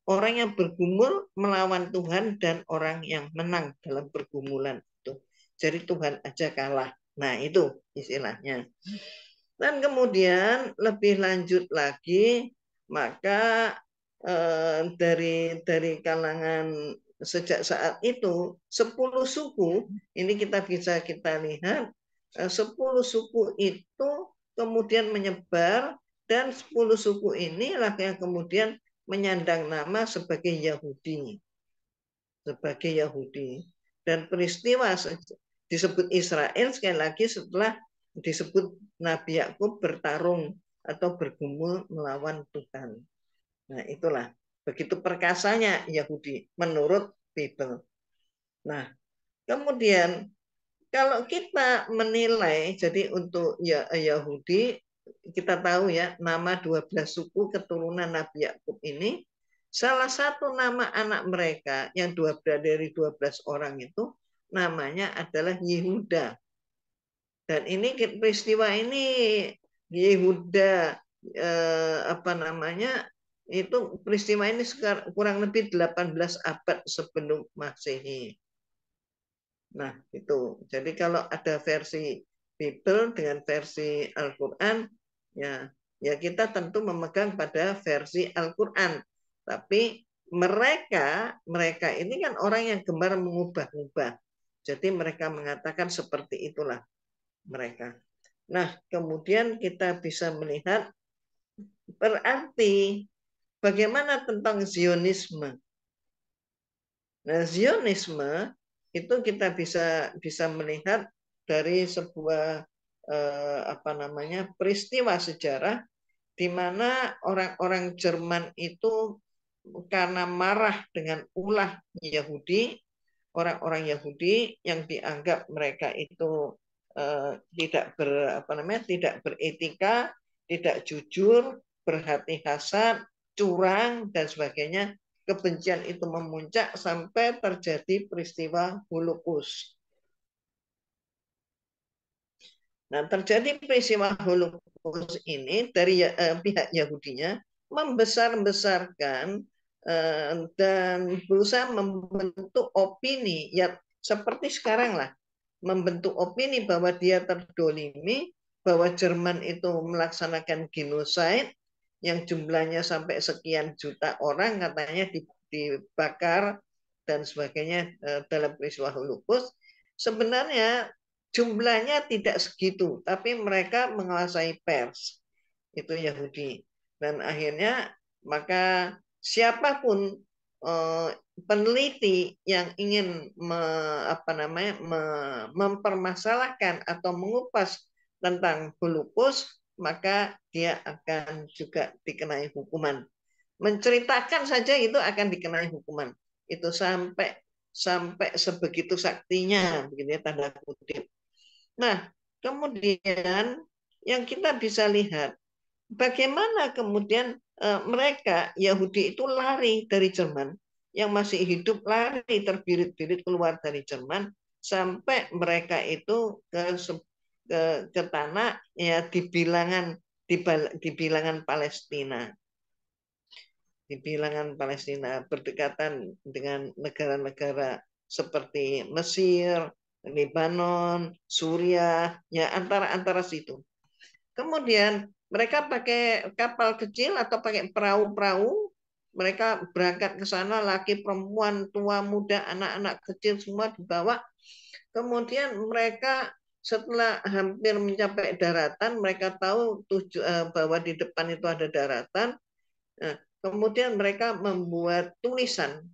orang yang bergumul melawan Tuhan dan orang yang menang dalam pergumulan itu. Jadi Tuhan aja kalah. Nah, itu istilahnya. Dan kemudian lebih lanjut lagi, maka dari kalangan sejak saat itu 10 suku ini kita lihat 10 suku itu kemudian menyebar, dan 10 suku inilah yang kemudian menyandang nama sebagai Yahudi. Sebagai Yahudi. Dan peristiwa disebut Israel sekali lagi setelah disebut Nabi Yakub bertarung atau bergumul melawan Tuhan. Nah, itulah begitu perkasanya Yahudi menurut Bible. Nah, kemudian kalau kita menilai, jadi untuk Yahudi, kita tahu ya, nama 12 suku keturunan Nabi Yakub ini, salah satu nama anak mereka yang 12 dari 12 orang itu namanya adalah Yehuda. Dan ini peristiwa ini Yehuda apa namanya? Itu peristiwa ini kurang lebih 18 abad sebelum Masehi. Nah, itu. Jadi kalau ada versi Bible dengan versi Al-Qur'an, ya kita tentu memegang pada versi Al-Qur'an. Tapi mereka ini kan orang yang gemar mengubah-ubah. Jadi mereka mengatakan seperti itulah mereka. Nah, kemudian kita bisa melihat berarti bagaimana tentang Zionisme. Nah, Zionisme itu kita bisa melihat dari sebuah apa namanya peristiwa sejarah di mana orang-orang Jerman itu karena marah dengan ulah Yahudi, orang-orang Yahudi yang dianggap mereka itu tidak beretika, tidak jujur, berhati hasad, curang dan sebagainya. Kebencian itu memuncak sampai terjadi peristiwa Holocaust. Nah, terjadi peristiwa Holocaust ini dari pihak Yahudinya membesar-besarkan dan berusaha membentuk opini ya seperti sekarang lah, membentuk opini bahwa dia terdolimi, bahwa Jerman itu melaksanakan genocide yang jumlahnya sampai sekian juta orang katanya dibakar dan sebagainya dalam peristiwa Holocaust. Sebenarnya jumlahnya tidak segitu, tapi mereka menguasai pers, itu Yahudi. Dan akhirnya maka siapapun peneliti yang ingin mempermasalahkan atau mengupas tentang Holocaust, maka dia akan juga dikenai hukuman. Menceritakan saja itu akan dikenai hukuman. Itu sampai sebegitu saktinya, begitu ya, tanda kutip. Nah, kemudian yang kita bisa lihat bagaimana kemudian mereka Yahudi itu lari dari Jerman, yang masih hidup lari terbirit-birit keluar dari Jerman sampai mereka itu ke tanah ya di bilangan Palestina. Di bilangan Palestina berdekatan dengan negara-negara seperti Mesir, Lebanon, Suriah, ya antara situ. Kemudian mereka pakai kapal kecil atau pakai perahu-perahu, mereka berangkat ke sana, laki, perempuan, tua, muda, anak-anak kecil semua dibawa. Kemudian mereka setelah hampir mencapai daratan, mereka tahu bahwa di depan itu ada daratan. Nah, kemudian mereka membuat tulisan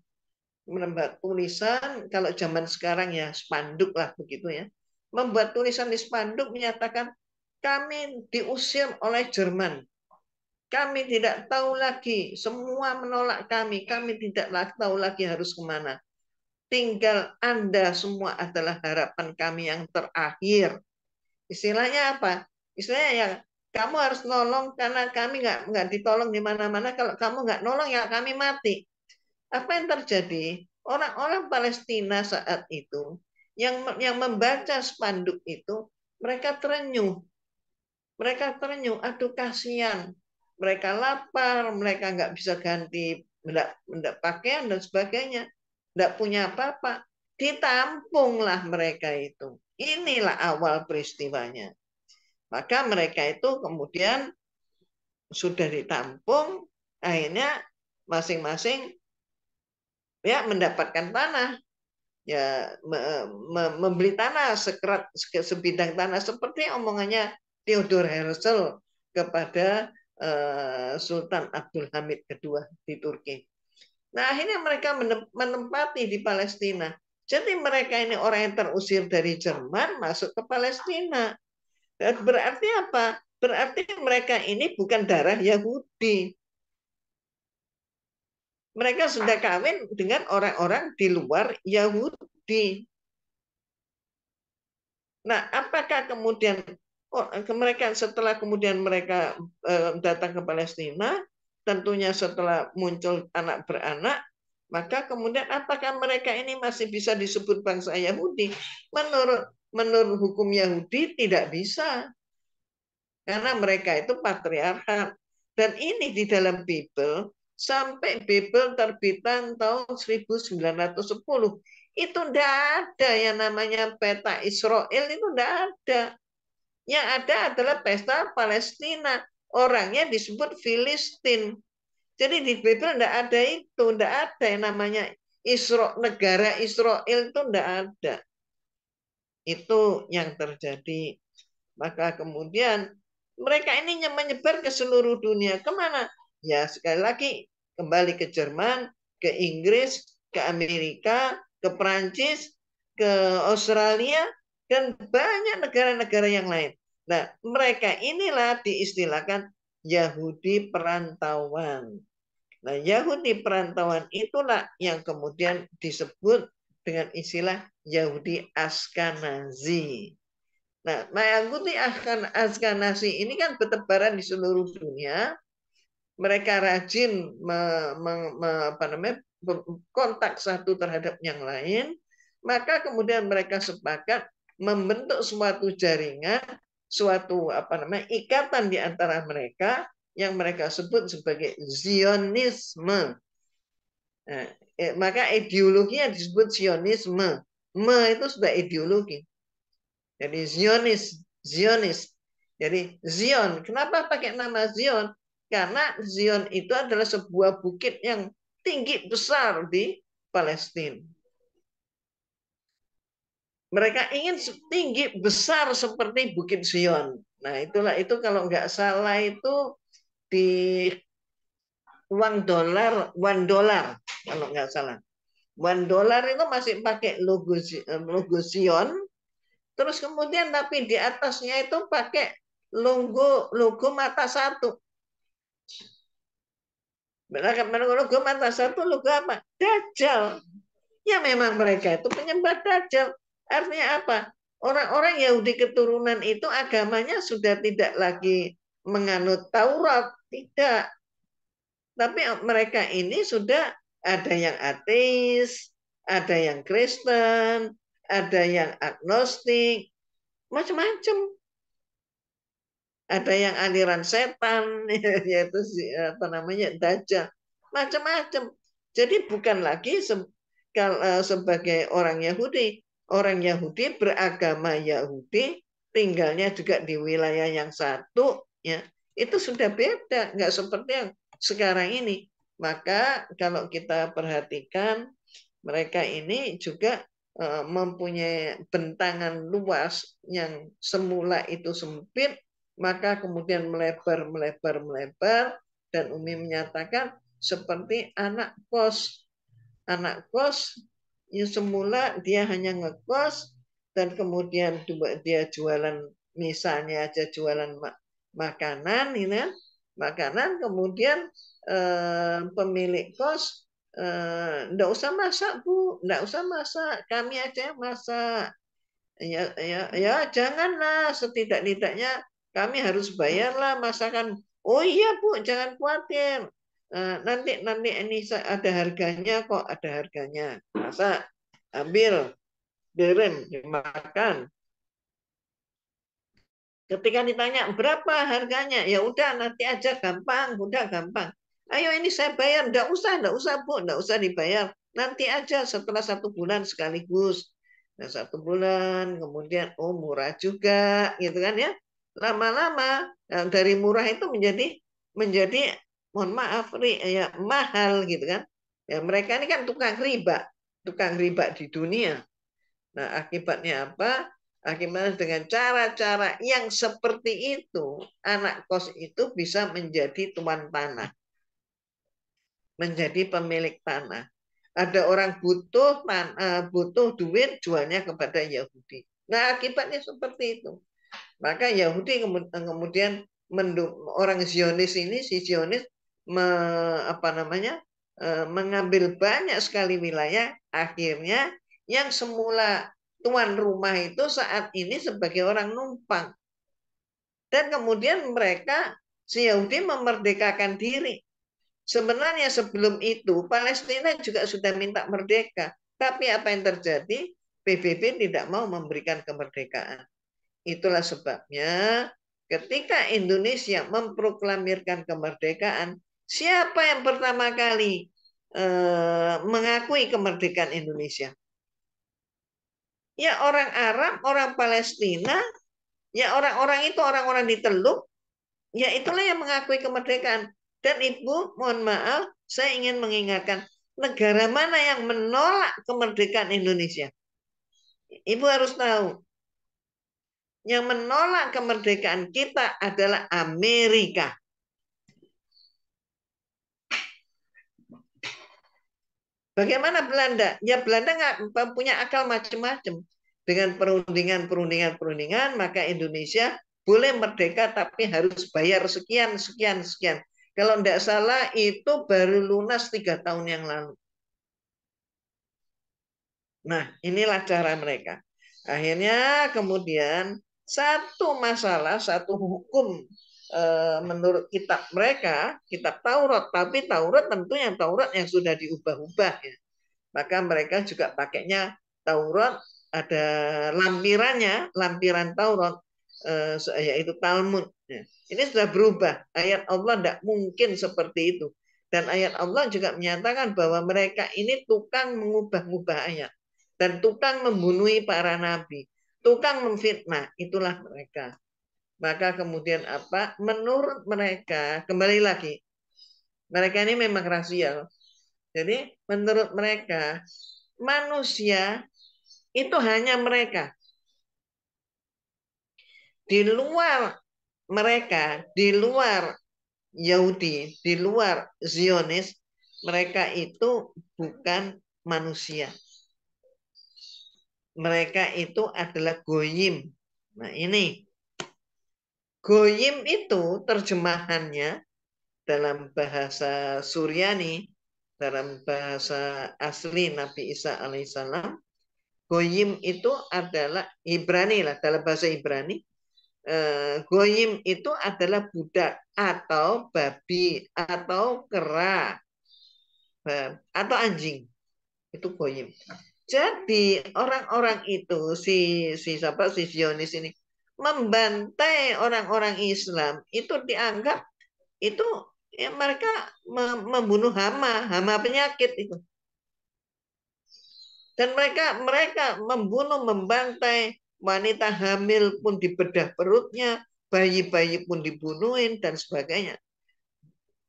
kalau zaman sekarang ya spanduk lah begitu ya, membuat tulisan di spanduk menyatakan kami diusir oleh Jerman, kami tidak tahu lagi, semua menolak kami tidak tahu lagi harus kemana, tinggal Anda semua adalah harapan kami yang terakhir. Istilahnya apa? Istilahnya ya kamu harus nolong karena kami nggak ditolong di mana-mana, kalau kamu nggak nolong ya kami mati. Apa yang terjadi? Orang-orang Palestina saat itu yang membaca spanduk itu mereka terenyuh. Mereka terenyuh, aduh kasihan. Mereka lapar, mereka nggak bisa ganti enggak pakaian dan sebagainya. Nggak punya apa-apa. Ditampunglah mereka itu. Inilah awal peristiwanya. Maka mereka itu kemudian sudah ditampung, akhirnya masing-masing ya mendapatkan tanah. ya membeli tanah sebidang tanah seperti omongannya Theodor Herzl kepada Sultan Abdul Hamid II di Turki. Nah, akhirnya mereka menempati di Palestina. Jadi mereka ini orang yang terusir dari Jerman masuk ke Palestina. Dan berarti apa? Berarti mereka ini bukan darah Yahudi. Mereka sudah kawin dengan orang-orang di luar Yahudi. Nah, apakah kemudian mereka setelah kemudian mereka datang ke Palestina, tentunya setelah muncul anak beranak, maka kemudian apakah mereka ini masih bisa disebut bangsa Yahudi? Menurut hukum Yahudi tidak bisa, karena mereka itu patriarkat. Dan ini di dalam Bible, sampai Bible terbitan tahun 1910, itu tidak ada yang namanya peta Israel, itu tidak ada. Yang ada adalah pesta Palestina. Orangnya disebut Filistin. Jadi di Bible tidak ada itu, tidak ada yang namanya negara Israel itu tidak ada. Itu yang terjadi. Maka kemudian mereka ini menyebar ke seluruh dunia. Kemana? Ya sekali lagi kembali ke Jerman, ke Inggris, ke Amerika, ke Perancis, ke Australia, dan banyak negara-negara yang lain. Nah, mereka inilah diistilahkan Yahudi perantauan. Nah, Yahudi perantauan itulah yang kemudian disebut dengan istilah Yahudi Ashkenazi. Nah, Yahudi Ashkenazi ini kan bertebaran di seluruh dunia. Mereka rajin kontak satu terhadap yang lain. Maka kemudian mereka sepakat membentuk suatu jaringan, suatu ikatan di antara mereka yang mereka sebut sebagai Zionisme. Nah, maka ideologinya disebut Zionisme. Itu sudah ideologi. Jadi Zionis. Jadi Zion. Kenapa pakai nama Zion? Karena Zion itu adalah sebuah bukit yang tinggi besar di Palestina. Mereka ingin tinggi besar seperti Bukit Zion. Nah, itu kalau nggak salah itu di uang dolar, $1 kalau nggak salah. $1 itu masih pakai logo Zion. Terus kemudian tapi di atasnya itu pakai logo mata satu. Logo mata satu, logo apa? Dajjal. Ya memang mereka itu penyembah Dajjal. Artinya apa? Orang-orang Yahudi keturunan itu agamanya sudah tidak lagi menganut Taurat. Tidak. Tapi mereka ini sudah ada yang ateis, ada yang Kristen, ada yang agnostik, macam-macam. Ada yang aliran setan, yaitu Dajjal, macam-macam. Jadi bukan lagi sebagai orang Yahudi. Orang Yahudi beragama Yahudi, tinggalnya juga di wilayah yang satu, ya itu sudah beda, nggak seperti yang sekarang ini. Maka kalau kita perhatikan, mereka ini juga mempunyai bentangan luas yang semula itu sempit, maka kemudian melebar, dan Umi menyatakan seperti anak kos. Anak kos yang semula dia hanya ngekos, dan kemudian dia jualan, misalnya aja jualan makanan, ini makanan, kemudian pemilik kos enggak usah masak Bu, enggak usah masak, kami aja yang masak. Ya janganlah, setidak-tidaknya kami harus bayarlah masakan. Oh iya Bu, jangan khawatir. Nanti ini ada harganya kok, ada harganya. Masak, ambil, kirim, dimakan. Ketika ditanya berapa harganya, ya udah nanti aja, gampang, udah gampang. Ayo ini saya bayar, enggak usah Bu, enggak usah dibayar. Nanti aja setelah 1 bulan sekaligus. Nah, 1 bulan kemudian murah juga, gitu kan ya. Lama-lama dari murah itu menjadi mohon maaf ya mahal gitu kan. Ya mereka ini kan tukang riba. tukang riba di dunia. Nah, akibatnya apa? Akibatnya dengan cara-cara yang seperti itu, anak kos itu bisa menjadi tuan tanah, menjadi pemilik tanah. Ada orang butuh duit, jualnya kepada Yahudi. Nah, akibatnya seperti itu. Maka Yahudi kemudian orang Zionis ini, si Zionis mengambil banyak sekali wilayah. Akhirnya yang semula tuan rumah itu saat ini sebagai orang numpang. Dan kemudian mereka, si Yahudi memerdekakan diri. Sebenarnya sebelum itu Palestina juga sudah minta merdeka. Tapi apa yang terjadi? PBB tidak mau memberikan kemerdekaan. Itulah sebabnya ketika Indonesia memproklamirkan kemerdekaan, siapa yang pertama kali mengakui kemerdekaan Indonesia? Ya orang Arab, orang Palestina, ya orang-orang itu orang-orang di Teluk, ya itulah yang mengakui kemerdekaan. Dan Ibu, mohon maaf, saya ingin mengingatkan, negara mana yang menolak kemerdekaan Indonesia? Ibu harus tahu, yang menolak kemerdekaan kita adalah Amerika. Bagaimana Belanda? Ya Belanda nggak punya akal macam-macam. Dengan perundingan, maka Indonesia boleh merdeka tapi harus bayar sekian, sekian, sekian. Kalau tidak salah itu baru lunas 3 tahun yang lalu. Nah, inilah cara mereka. Akhirnya kemudian satu masalah, satu hukum menurut kitab mereka, kitab Taurat, tapi Taurat tentunya Taurat yang sudah diubah-ubah ya. Maka mereka juga pakainya Taurat, ada lampirannya, lampiran Taurat, yaitu Talmud. Ini sudah berubah. Ayat Allah tidak mungkin seperti itu. Dan ayat Allah juga menyatakan bahwa mereka ini tukang mengubah-ubah ayat. Dan tukang membunuh para nabi. Tukang memfitnah. Itulah mereka. Maka kemudian apa? Menurut mereka, kembali lagi, mereka ini memang rasial. Jadi menurut mereka, manusia itu hanya mereka. Di luar mereka, di luar Yahudi, di luar Zionis, mereka itu bukan manusia. Mereka itu adalah goyim. Nah ini, goyim itu terjemahannya dalam bahasa Suryani, dalam bahasa asli Nabi Isa alaihissalam, goyim itu adalah Ibrani lah, dalam bahasa Ibrani. Goyim itu adalah budak atau babi atau kera atau anjing, itu goyim. Jadi orang-orang itu si Zionis ini membantai orang-orang Islam itu dianggap itu ya mereka membunuh hama penyakit itu. Dan mereka membunuh, membantai wanita hamil pun dibedah perutnya, bayi-bayi pun dibunuhin dan sebagainya.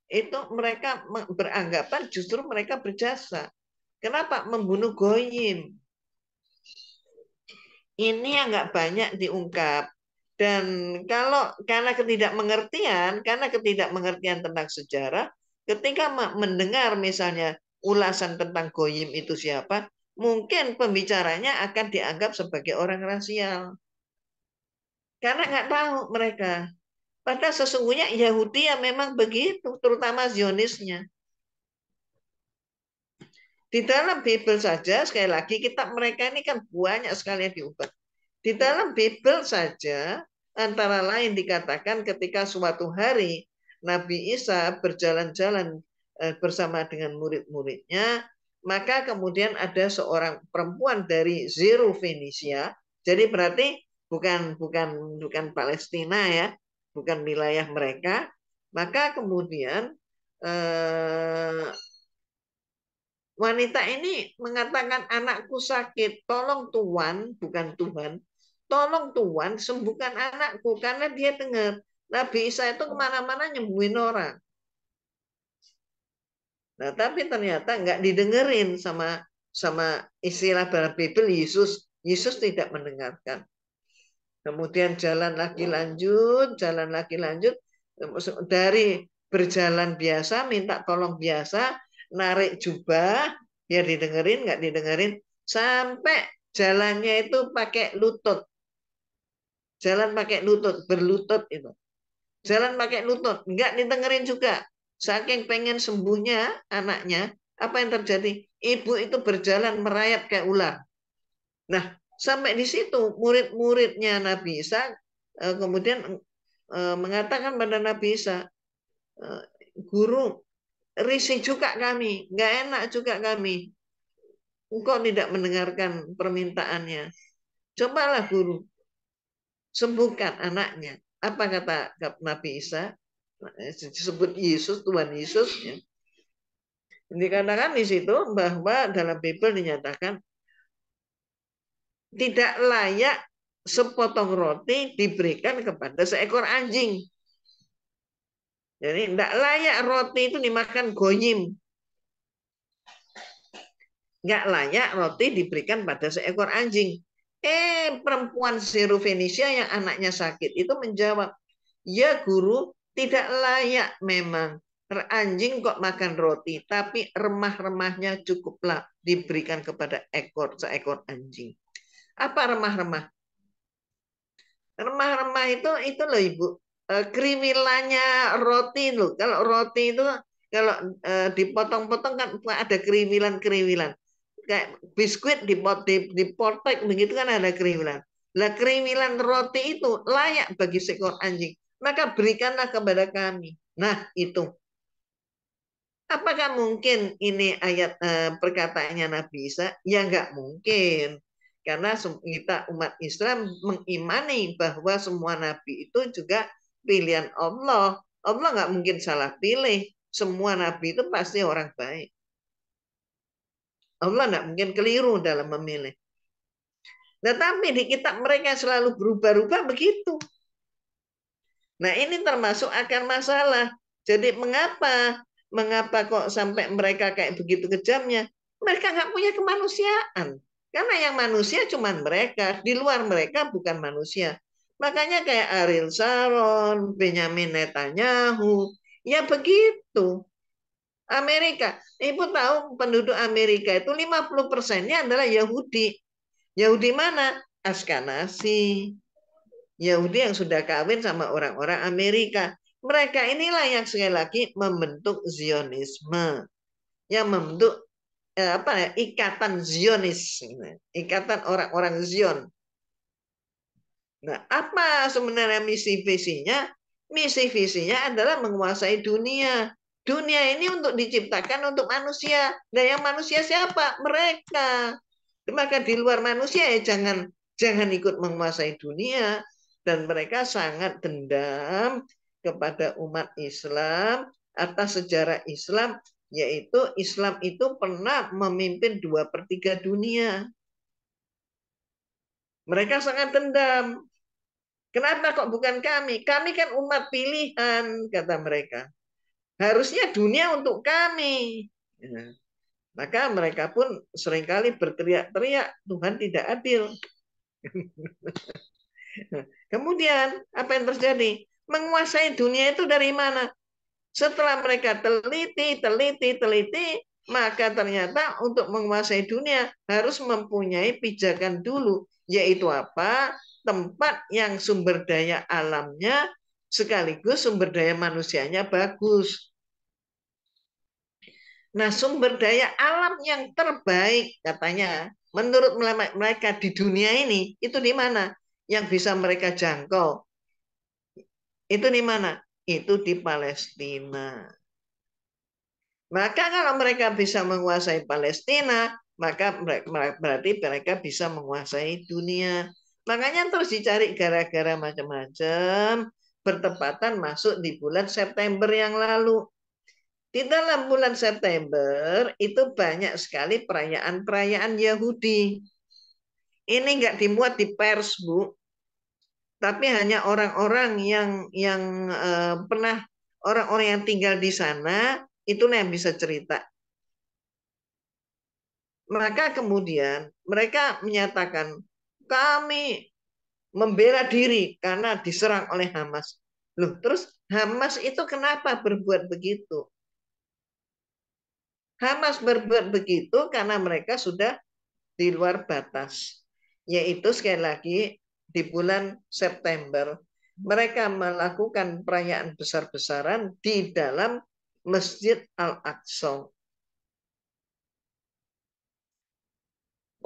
Itu mereka beranggapan justru mereka berjasa. Kenapa? Membunuh goyim. Ini yang nggak banyak diungkap. Dan karena ketidakmengertian tentang sejarah, ketika mendengar misalnya ulasan tentang goyim itu siapa, mungkin pembicaranya akan dianggap sebagai orang rasial. Karena nggak tahu mereka. Padahal sesungguhnya Yahudi yang memang begitu, terutama Zionisnya. Di dalam Bible saja, sekali lagi, kitab mereka ini kan banyak sekali yang diubah. Di dalam Bible saja, antara lain dikatakan ketika suatu hari Nabi Isa berjalan-jalan bersama dengan murid-muridnya, maka kemudian ada seorang perempuan dari Zero Fenisia, jadi berarti bukan Palestina ya, bukan wilayah mereka, maka kemudian wanita ini mengatakan, anakku sakit, tolong Tuhan, bukan Tuhan, tolong Tuhan sembuhkan anakku, karena dia dengar Nabi Isa itu kemana-mana nyembuhin orang. Nah, tapi ternyata nggak didengerin sama sama istilah dalam Bible Yesus. Yesus tidak mendengarkan. Kemudian jalan lagi lanjut, dari berjalan biasa, minta tolong biasa, narik jubah, ya didengerin, nggak didengerin, sampai jalannya itu pakai lutut. Jalan pakai lutut, berlutut itu. Jalan pakai lutut, nggak didengerin juga. Saking pengen sembuhnya anaknya, apa yang terjadi? Ibu itu berjalan merayap kayak ular. Nah, sampai di situ murid-muridnya Nabi Isa kemudian mengatakan pada Nabi Isa, Guru, risih juga kami, nggak enak juga kami. Engkau tidak mendengarkan permintaannya. Cobalah Guru, sembuhkan anaknya. Apa kata Nabi Isa? Disebut Yesus, Tuhan Yesus. Ya. Dikatakan di situ bahwa dalam Bible dinyatakan tidak layak sepotong roti diberikan kepada seekor anjing. Jadi tidak layak roti itu dimakan goyim. Nggak layak roti diberikan pada seekor anjing. Perempuan Syro-Fenisia yang anaknya sakit itu menjawab, ya guru, tidak layak memang. Anjing kok makan roti, tapi remah-remahnya cukuplah diberikan kepada seekor anjing. Apa remah-remah? Remah-remah itu loh Ibu, kerimilannya roti loh. Kalau roti itu kalau dipotong-potong kan ada kerimilan-kerimilan. Kayak biskuit dipotek begitu kan ada kerimilan. Lah kerimilan roti itu layak bagi seekor anjing. Maka berikanlah kepada kami. Nah, itu. Apakah mungkin ini ayat perkataannya Nabi Isa? Ya nggak mungkin. Karena kita umat Islam mengimani bahwa semua nabi itu juga pilihan Allah. Allah nggak mungkin salah pilih. Semua nabi itu pasti orang baik. Allah nggak mungkin keliru dalam memilih. Tetapi di kitab mereka selalu berubah-ubah begitu. Nah ini termasuk akar masalah. Jadi mengapa kok sampai mereka kayak begitu kejamnya? Mereka nggak punya kemanusiaan. Karena yang manusia cuma mereka, di luar mereka bukan manusia. Makanya kayak Ariel Sharon, Benjamin Netanyahu, ya begitu. Amerika, Ibu tahu penduduk Amerika itu 50%-nya adalah Yahudi. Yahudi mana? Askanasi. Yahudi yang sudah kawin sama orang-orang Amerika. Mereka inilah yang sekali lagi membentuk Zionisme, yang membentuk apa ya, ikatan Zionis, ikatan orang-orang Zion. Nah, apa sebenarnya misi visinya? Misi visinya adalah menguasai dunia. Dunia ini untuk diciptakan untuk manusia. Dan yang manusia siapa? Mereka. Maka di luar manusia ya jangan ikut menguasai dunia. Dan mereka sangat dendam kepada umat Islam atas sejarah Islam, yaitu Islam itu pernah memimpin 2/3 dunia. Mereka sangat dendam. Kenapa kok bukan kami? Kami kan umat pilihan, kata mereka. Harusnya dunia untuk kami. Ya. Maka mereka pun seringkali berteriak-teriak, Tuhan tidak adil. Kemudian, apa yang terjadi? Menguasai dunia itu dari mana? Setelah mereka teliti, maka ternyata untuk menguasai dunia harus mempunyai pijakan dulu, yaitu apa? Tempat yang sumber daya alamnya sekaligus sumber daya manusianya bagus. Nah, sumber daya alam yang terbaik katanya menurut mereka di dunia ini itu di mana? Yang bisa mereka jangkau. Itu di mana? Itu di Palestina. Maka kalau mereka bisa menguasai Palestina, maka berarti mereka bisa menguasai dunia. Makanya terus dicari gara-gara macam-macam, bertepatan masuk di bulan September yang lalu. Di dalam bulan September itu banyak sekali perayaan-perayaan Yahudi. Ini nggak dimuat di pers, Bu, tapi hanya orang-orang yang pernah orang-orang yang tinggal di sana itulah yang bisa cerita. Maka kemudian mereka menyatakan kami membela diri karena diserang oleh Hamas. Loh, terus Hamas itu kenapa berbuat begitu? Hamas berbuat begitu karena mereka sudah di luar batas. Yaitu sekali lagi di bulan September mereka melakukan perayaan besar-besaran di dalam Masjid Al-Aqsa.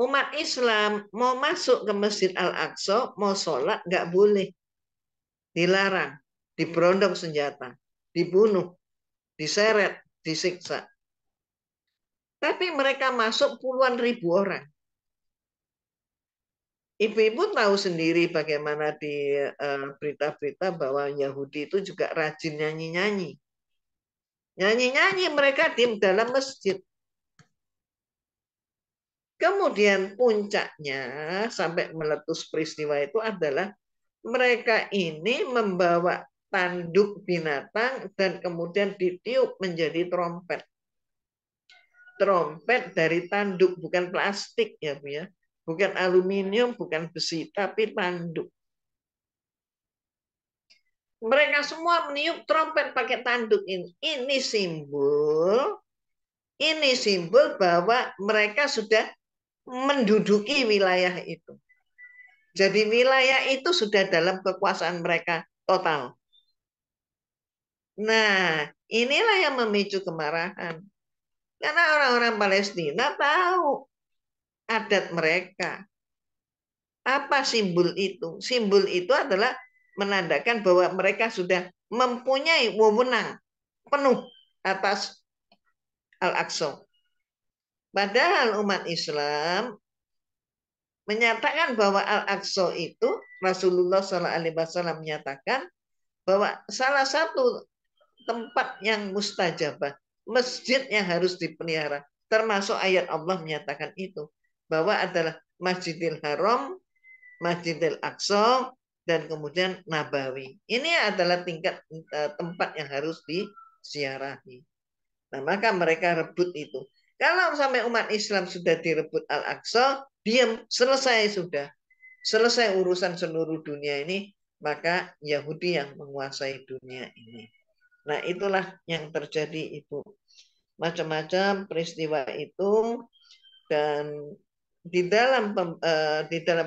Umat Islam mau masuk ke Masjid Al-Aqsa, mau sholat, nggak boleh. Dilarang, diberondong senjata, dibunuh, diseret, disiksa. Tapi mereka masuk puluhan ribu orang. Ibu-ibu tahu sendiri bagaimana di berita-berita bahwa Yahudi itu juga rajin nyanyi-nyanyi. Nyanyi-nyanyi mereka di dalam masjid. Kemudian puncaknya sampai meletus peristiwa itu adalah mereka ini membawa tanduk binatang dan kemudian ditiup menjadi trompet. Trompet dari tanduk, bukan plastik ya Bu ya. Bukan aluminium, bukan besi, tapi tanduk. Mereka semua meniup trompet pakai tanduk ini. Ini simbol bahwa mereka sudah menduduki wilayah itu. Jadi wilayah itu sudah dalam kekuasaan mereka total. Nah, inilah yang memicu kemarahan. Karena orang-orang Palestina tahu adat mereka. Apa simbol itu? Simbol itu adalah menandakan bahwa mereka sudah mempunyai wewenang penuh atas Al-Aqsa. Padahal umat Islam menyatakan bahwa Al-Aqsa itu Rasulullah SAW menyatakan bahwa salah satu tempat yang mustajabah, masjid yang harus dipelihara, termasuk ayat Allah menyatakan itu, bahwa adalah Masjidil Haram, Masjidil Aqsa, dan kemudian Nabawi. Ini adalah tingkat tempat yang harus disiarahi. Nah, maka mereka rebut itu. Kalau sampai umat Islam sudah direbut Al-Aqsa, diam, selesai sudah. Selesai urusan seluruh dunia ini, maka Yahudi yang menguasai dunia ini. Nah, itulah yang terjadi itu. Macam-macam peristiwa itu, dan di dalam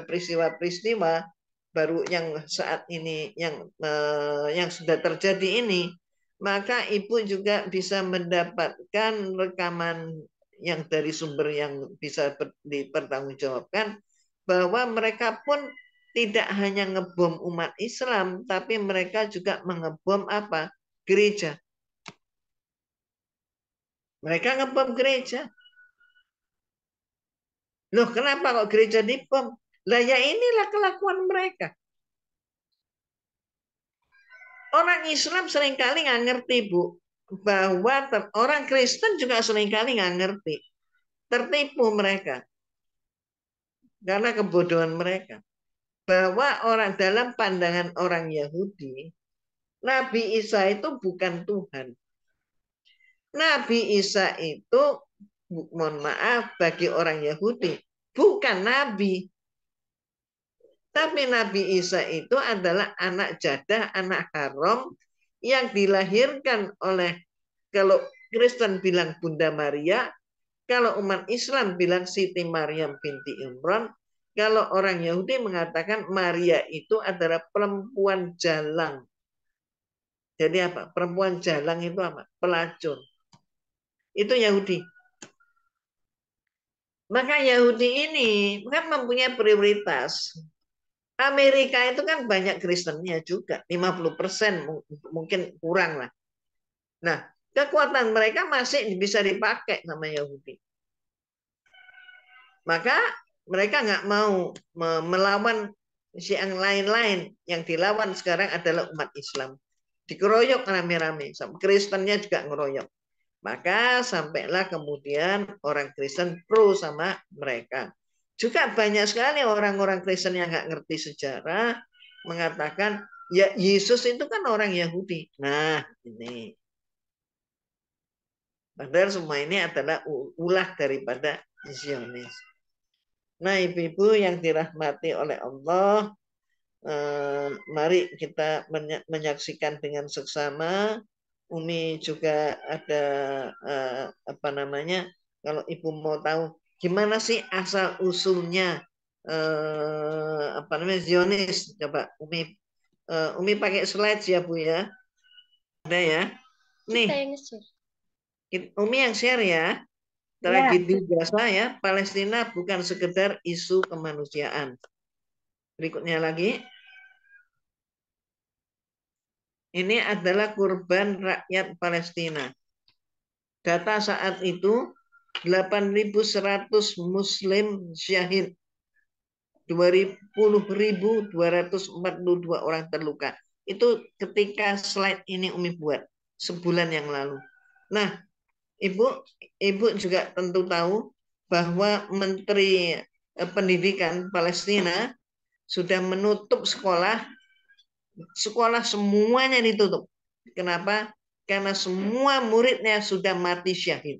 peristiwa-peristiwa baru yang saat ini yang sudah terjadi ini, maka ibu juga bisa mendapatkan rekaman yang dari sumber yang bisa dipertanggungjawabkan bahwa mereka pun tidak hanya ngebom umat Islam, tapi mereka juga mengebom apa? Gereja. Mereka ngebom gereja. Loh, kenapa kok gereja dibom? Lah ya inilah kelakuan mereka. Orang Islam seringkali nggak ngerti, Bu, bahwa orang Kristen juga seringkali nggak ngerti. Tertipu mereka karena kebodohan mereka. Bahwa orang dalam pandangan orang Yahudi, Nabi Isa itu bukan Tuhan. Nabi Isa itu, mohon maaf, bagi orang Yahudi bukan nabi. Tapi Nabi Isa itu adalah anak jadah, anak haram yang dilahirkan oleh, kalau Kristen bilang Bunda Maria, kalau umat Islam bilang Siti Maryam binti Imran, kalau orang Yahudi mengatakan Maria itu adalah perempuan jalang. Jadi apa? Perempuan jalang itu apa? Pelacur. Itu Yahudi. Maka Yahudi ini kan mempunyai prioritas. Amerika itu kan banyak Kristennya juga, 50% mungkin kurang lah. Nah, kekuatan mereka masih bisa dipakai sama Yahudi. Maka mereka nggak mau melawan yang lain-lain. Yang dilawan sekarang adalah umat Islam. Dikeroyok rame-rame, Kristennya juga ngeroyok. Maka sampailah kemudian orang Kristen pro sama mereka. Juga banyak sekali orang-orang Kristen yang nggak ngerti sejarah mengatakan ya Yesus itu kan orang Yahudi. Nah, ini. Padahal semua ini adalah ulah daripada Zionis. Nah, ibu-ibu yang dirahmati oleh Allah, mari kita menyaksikan dengan seksama. Umi juga ada apa namanya? Kalau ibu mau tahu gimana sih asal usulnya apa namanya Zionis, coba Umi pakai slide ya Bu ya, ada ya. Nih, Umi yang share ya. Tragedi Gaza ya, Palestina bukan sekedar isu kemanusiaan. Berikutnya lagi. Ini adalah korban rakyat Palestina. Data saat itu 8.100 Muslim syahid, 20.242 orang terluka. Itu ketika slide ini Umi buat sebulan yang lalu. Nah, Ibu juga tentu tahu bahwa Menteri Pendidikan Palestina sudah menutup sekolah semuanya ditutup. Kenapa? Karena semua muridnya sudah mati syahid.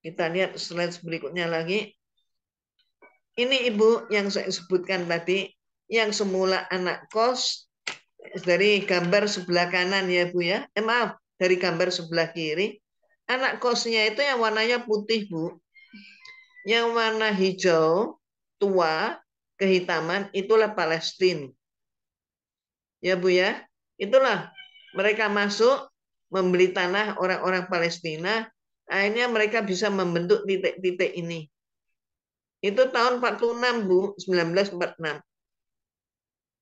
Kita lihat slide berikutnya lagi. Ini Ibu yang saya sebutkan tadi, yang semula anak kos, dari gambar sebelah kanan ya Bu ya. Maaf, dari gambar sebelah kiri. Anak kosnya itu yang warnanya putih Bu. Yang warna hijau, tua, kehitaman, itulah Palestina. Ya Bu ya. Itulah mereka masuk membeli tanah orang-orang Palestina. Akhirnya mereka bisa membentuk titik-titik ini. Itu tahun 46 Bu, 1946.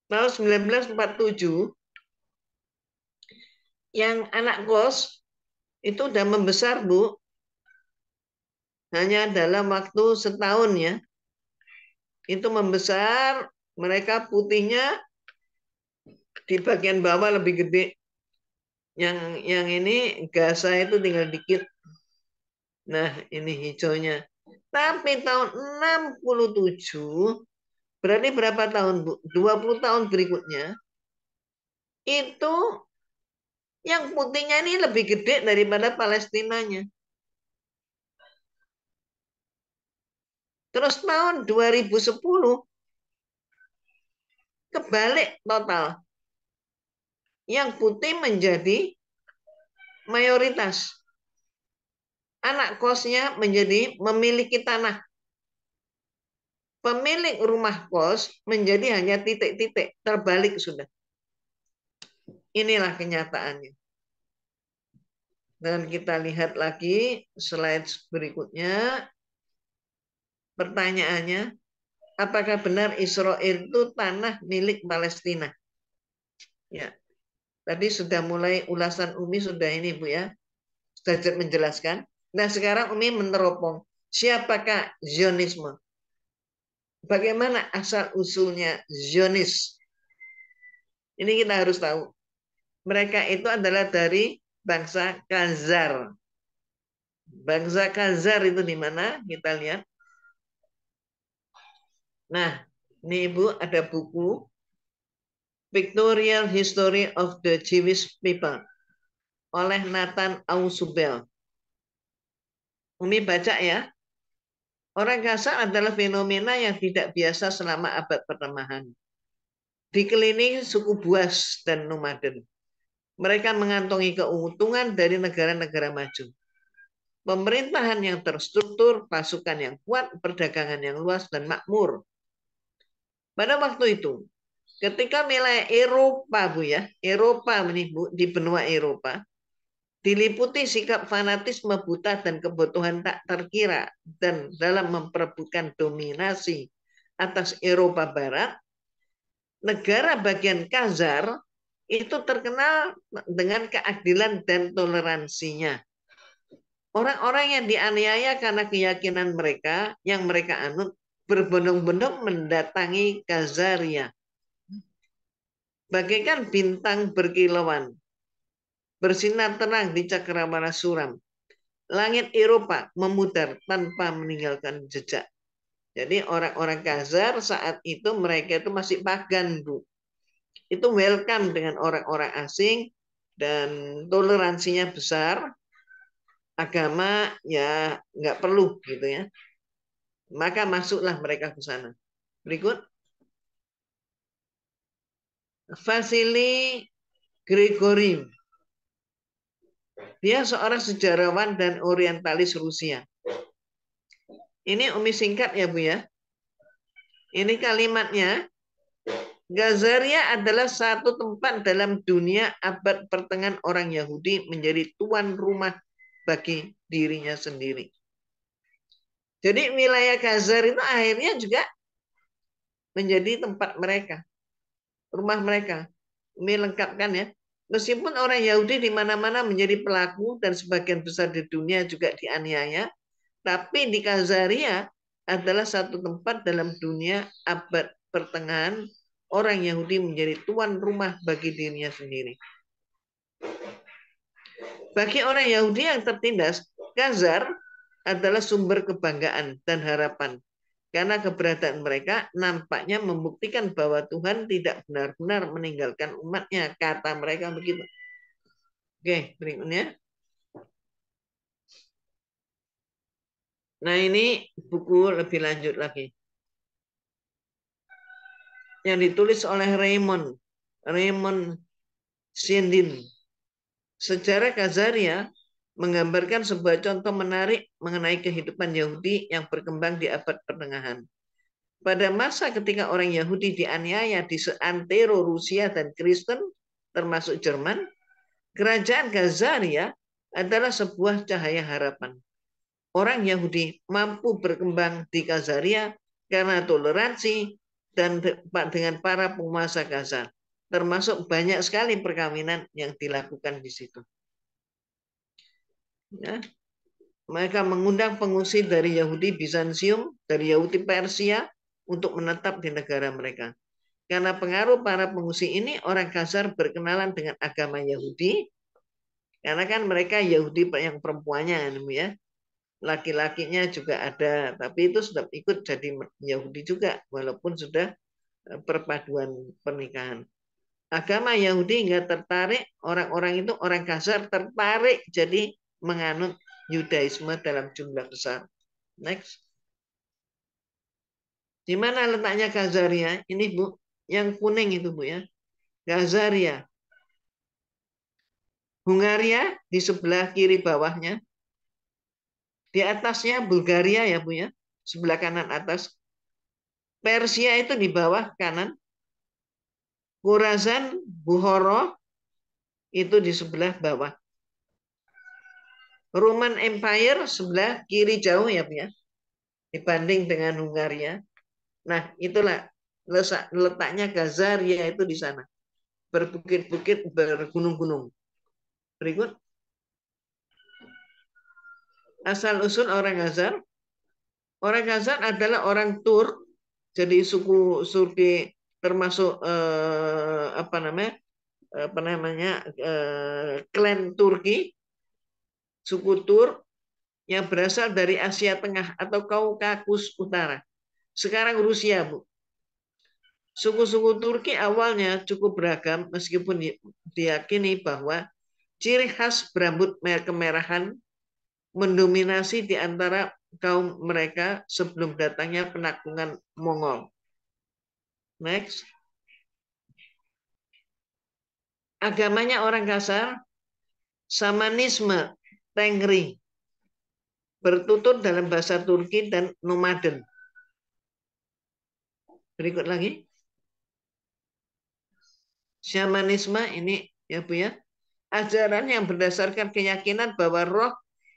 Tahun 1947 yang anak kos itu udah membesar Bu. Hanya dalam waktu setahun ya. Itu membesar, mereka putihnya di bagian bawah lebih gede. Yang ini Gaza itu tinggal dikit. Nah, ini hijaunya. Tapi tahun 67, berarti berapa tahun, Bu? 20 tahun berikutnya, itu yang putihnya ini lebih gede daripada Palestinanya. Terus tahun 2010, kebalik total. Yang putih menjadi mayoritas. Anak kosnya menjadi memiliki tanah. Pemilik rumah kos menjadi hanya titik-titik, terbalik sudah. Inilah kenyataannya. Dan kita lihat lagi slide berikutnya. Pertanyaannya, apakah benar Israel itu tanah milik Palestina? Ya, tadi sudah mulai ulasan Umi sudah ini Bu ya, sudah menjelaskan. Nah sekarang Umi meneropong, siapakah Zionisme? Bagaimana asal usulnya Zionis? Ini kita harus tahu. Mereka itu adalah dari bangsa Khazar. Bangsa Khazar itu di mana? Kita lihat. Nah, ini Ibu ada buku Pictorial History of the Jewish People oleh Nathan Ausubel. Umi baca ya. Orang Khazar adalah fenomena yang tidak biasa selama abad pertengahan. Dikelilingi suku buas dan nomaden. Mereka mengantongi keuntungan dari negara-negara maju. Pemerintahan yang terstruktur, pasukan yang kuat, perdagangan yang luas dan makmur. Pada waktu itu, ketika wilayah Eropa, Bu ya, Eropa di benua Eropa, diliputi sikap fanatisme buta dan kebutuhan tak terkira dan dalam memperebutkan dominasi atas Eropa Barat, negara bagian Khazar itu terkenal dengan keadilan dan toleransinya. Orang-orang yang dianiaya karena keyakinan mereka yang mereka anut berbondong-bondong mendatangi Khazaria. Bagaikan bintang berkilauan, bersinar terang di cakrawala suram. Langit Eropa memudar tanpa meninggalkan jejak. Jadi orang-orang Khazar saat itu mereka itu masih pagan, Bu. Itu welcome dengan orang-orang asing dan toleransinya besar. agama ya nggak perlu gitu ya. Maka masuklah mereka ke sana. Berikut. Vasily Gregory. Dia seorang sejarawan dan orientalis Rusia. Ini Umi singkat ya Bu ya. Ini kalimatnya. Gazaria adalah satu tempat dalam dunia abad pertengahan orang Yahudi menjadi tuan rumah bagi dirinya sendiri. Jadi wilayah Gazar itu akhirnya juga menjadi tempat mereka, rumah mereka. Ini lengkapkan ya. Meskipun orang Yahudi di mana-mana menjadi pelaku dan sebagian besar di dunia juga dianiaya, tapi di Gazaria adalah satu tempat dalam dunia abad pertengahan orang Yahudi menjadi tuan rumah bagi dirinya sendiri. Bagi orang Yahudi yang tertindas, Gazar adalah sumber kebanggaan dan harapan. Karena keberadaan mereka nampaknya membuktikan bahwa Tuhan tidak benar-benar meninggalkan umatnya. Kata mereka begitu. Oke, berikutnya. Nah ini buku lebih lanjut lagi. Yang ditulis oleh Raymond Sindin. Sejarah Gazaria menggambarkan sebuah contoh menarik mengenai kehidupan Yahudi yang berkembang di abad pertengahan. Pada masa ketika orang Yahudi dianiaya di seantero Rusia dan Kristen, termasuk Jerman, kerajaan Gazaria adalah sebuah cahaya harapan. Orang Yahudi mampu berkembang di Gazaria karena toleransi dan dengan para penguasa Gaza. Termasuk banyak sekali perkawinan yang dilakukan di situ. Ya. Mereka mengundang pengungsi dari Yahudi Bizantium, dari Yahudi Persia untuk menetap di negara mereka. Karena pengaruh para pengungsi ini, orang Khazar berkenalan dengan agama Yahudi. Karena kan mereka Yahudi yang perempuannya, ya. Laki-lakinya juga ada, tapi itu sudah ikut jadi Yahudi juga, walaupun sudah perpaduan pernikahan. Agama Yahudi nggak tertarik, orang-orang itu, orang Khazar tertarik jadi menganut Yudaisme dalam jumlah besar. Next. Di mana letaknya Gazaria? Ini Bu, yang kuning itu Bu ya. Gazaria. Hungaria di sebelah kiri bawahnya. Di atasnya Bulgaria ya Bu ya. Sebelah kanan atas. Persia itu di bawah kanan. Khorasan, Bukhara itu di sebelah bawah. Roman Empire sebelah kiri jauh ya Bu ya. Dibanding dengan Hungaria. Nah, itulah letaknya Gazaria itu di sana. Berbukit-bukit, bergunung-gunung. Berikut. Asal-usul orang Khazar. Orang Khazar adalah orang Turk. Jadi suku Turki termasuk klan Turki, suku Turk yang berasal dari Asia Tengah atau Kaukasus Utara. Sekarang Rusia, Bu. Suku-suku Turki awalnya cukup beragam meskipun diyakini bahwa ciri khas berambut kemerahan mendominasi di antara kaum mereka sebelum datangnya penaklukan Mongol. Next. Agamanya orang Khazar, Shamanisme, Tengri, bertutur dalam bahasa Turki dan nomaden. Berikut lagi. Shamanisme ini ya Bu ya, ajaran yang berdasarkan keyakinan bahwa roh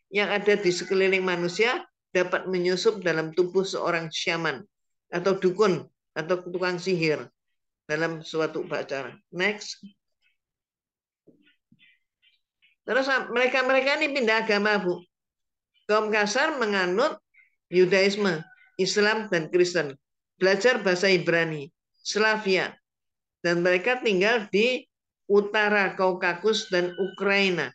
yang ada di sekeliling manusia dapat menyusup dalam tubuh seorang syaman atau dukun atau tukang sihir dalam suatu upacara. Next. Terus mereka ini pindah agama, Bu. Kaum Khazar menganut Yudaisme, Islam, dan Kristen. Belajar bahasa Ibrani, Slavia. Dan mereka tinggal di utara Kaukasus dan Ukraina.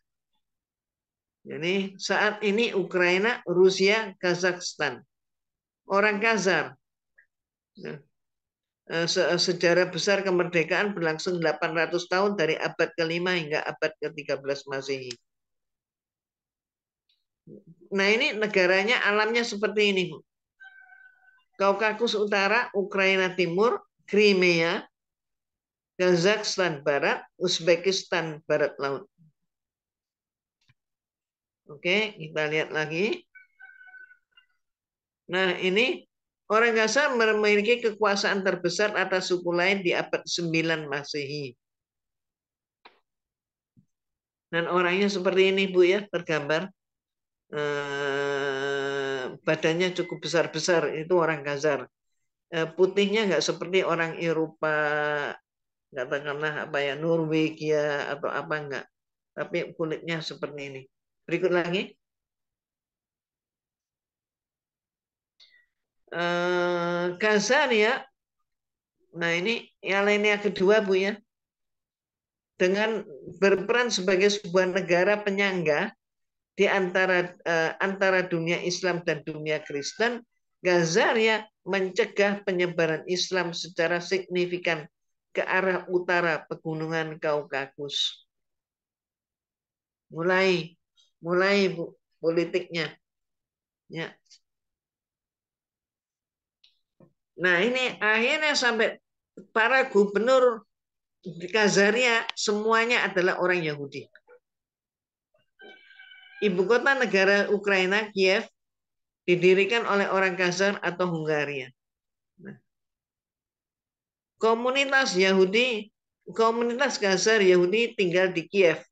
Jadi saat ini Ukraina, Rusia, Kazakhstan. Orang Khazar. Sejarah besar kemerdekaan berlangsung 800 tahun dari abad ke-5 hingga abad ke-13 Masehi. Nah ini negaranya alamnya seperti ini, Bu. Kaukasus Utara, Ukraina Timur, Crimea, Kazakhstan Barat, Uzbekistan Barat Laut. Oke, kita lihat lagi. Nah, ini orang Gaza memiliki kekuasaan terbesar atas suku lain di abad 9 Masehi. Dan orangnya seperti ini, Bu ya, tergambar. Badannya cukup besar-besar, itu orang Khazar. Putihnya nggak seperti orang Eropa, katakanlah apa ya, Norwegia atau apa enggak. Tapi kulitnya seperti ini. Berikut lagi. Khazar ya. Nah ini yang lainnya kedua Bu ya. Dengan berperan sebagai sebuah negara penyangga di antara dunia Islam dan dunia Kristen, Gazaria mencegah penyebaran Islam secara signifikan ke arah utara pegunungan Kaukasus. Mulai Bu, politiknya. Ya. Nah ini akhirnya sampai para gubernur di Kazaria semuanya adalah orang Yahudi. Ibu kota negara Ukraina, Kiev, didirikan oleh orang Khazar atau Hungaria. Nah, komunitas Khazar Yahudi tinggal di Kiev.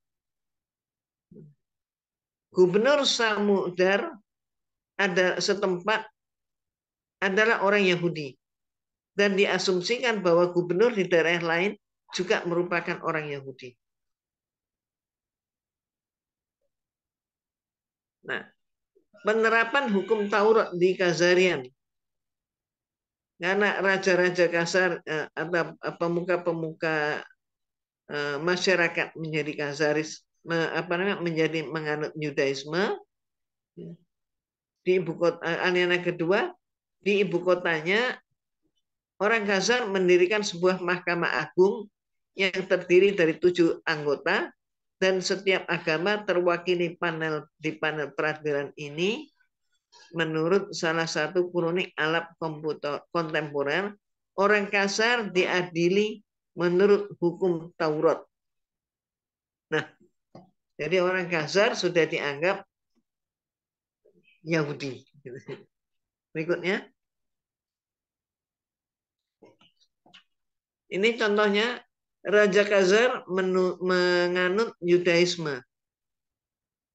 Gubernur Samudar setempat adalah orang Yahudi dan diasumsikan bahwa gubernur di daerah lain juga merupakan orang Yahudi. Nah, penerapan hukum Taurat di Khazarian karena raja-raja Khazar atau pemuka-pemuka masyarakat menjadi Khazaris, menjadi menganut Yudaisme di ibu kota. Aliana kedua, di ibu kotanya orang Khazar mendirikan sebuah mahkamah agung yang terdiri dari 7 anggota dan setiap agama terwakili di panel peradilan ini. Menurut salah satu kronik alat komputer kontemporer, orang Khazar diadili menurut hukum Taurat. Nah, jadi orang Khazar sudah dianggap Yahudi. Berikutnya. Ini contohnya Raja Khazar menganut Yudaisme.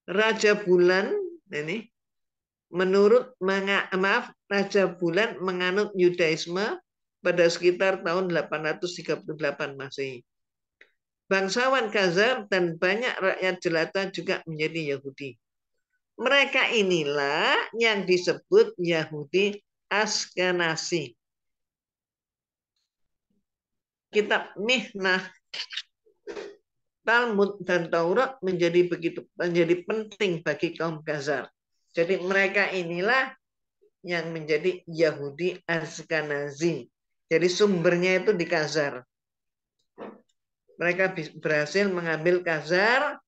Raja Bulan ini Raja Bulan menganut Yudaisme pada sekitar tahun 838 Masehi. Bangsawan Khazar dan banyak rakyat jelata juga menjadi Yahudi. Mereka inilah yang disebut Yahudi Askenazi. Kitab Mishnah, Talmud dan Taurat menjadi penting bagi kaum Khazar. Jadi mereka inilah yang menjadi Yahudi Ashkenazi. Jadi sumbernya itu di Khazar. Mereka berhasil mengambil Khazar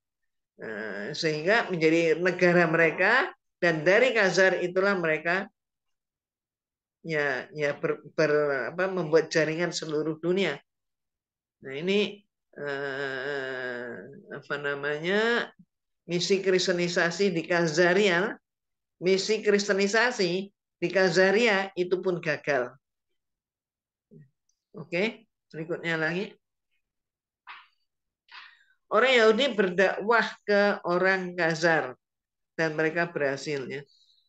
sehingga menjadi negara mereka, dan dari Khazar itulah mereka membuat jaringan seluruh dunia. Nah ini misi kristenisasi di Khazaria, misi kristenisasi di Khazaria itu pun gagal. Oke, berikutnya lagi. Orang Yahudi berdakwah ke orang Khazar dan mereka berhasil ya.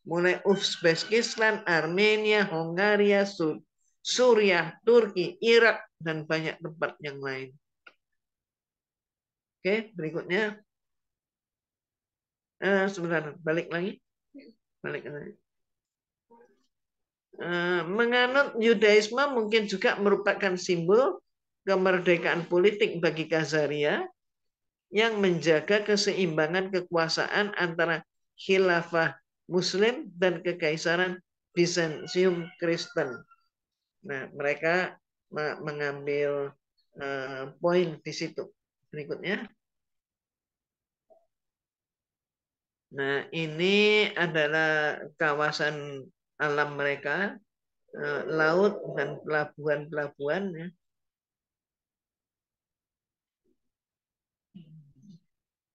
Mulai Uzbekistan, Armenia, Hongaria, Suriah, Turki, Irak, dan banyak tempat yang lain. Oke, berikutnya. Sebentar, balik lagi. Menganut Yudaisme mungkin juga merupakan simbol kemerdekaan politik bagi Khazaria yang menjaga keseimbangan kekuasaan antara khilafah Muslim dan kekaisaran Bizantium Kristen. Nah, mereka mengambil poin di situ. Berikutnya. Nah, ini adalah kawasan alam mereka, laut dan pelabuhan-pelabuhan. Ya.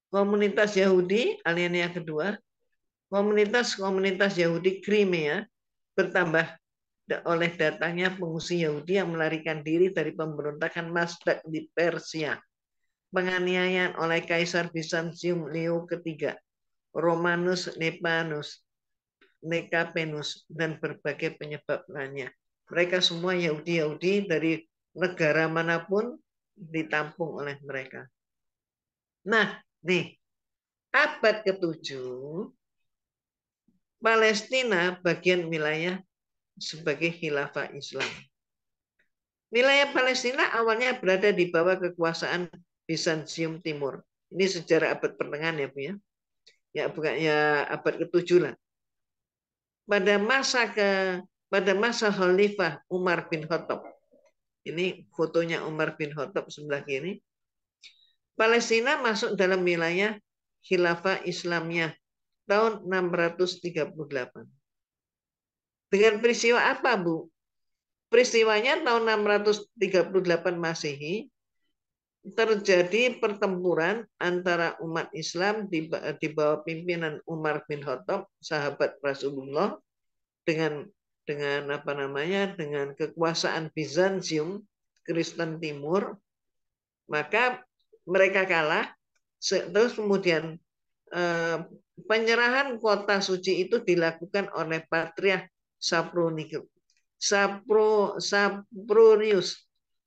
Komunitas Yahudi, alinea kedua, komunitas Yahudi Crimea bertambah oleh datangnya pengungsi Yahudi yang melarikan diri dari pemberontakan Mazdak di Persia, penganiayaan oleh Kaisar Bizantium Leo ketiga, Romanus Nekapenus, dan berbagai penyebab lainnya. Mereka semua Yahudi-Yahudi dari negara manapun ditampung oleh mereka. Nah, nih, abad ke-7, Palestina bagian wilayah sebagai khilafah Islam. Wilayah Palestina awalnya berada di bawah kekuasaan Bizantium Timur. Ini sejarah abad pertengahan ya, Bu ya. Ya bukan ya abad ke-7 lah. Pada masa Khalifah Umar bin Khattab. Ini fotonya Umar bin Khattab sebelah kiri. Palestina masuk dalam wilayah khilafah Islamiyah tahun 638. Dengan peristiwa apa, Bu? Peristiwanya tahun 638 Masehi terjadi pertempuran antara umat Islam di bawah pimpinan Umar bin Khattab, sahabat Rasulullah, dengan dengan kekuasaan Bizantium, Kristen Timur, maka mereka kalah. Terus kemudian penyerahan kota suci itu dilakukan oleh Patriark Sapronius.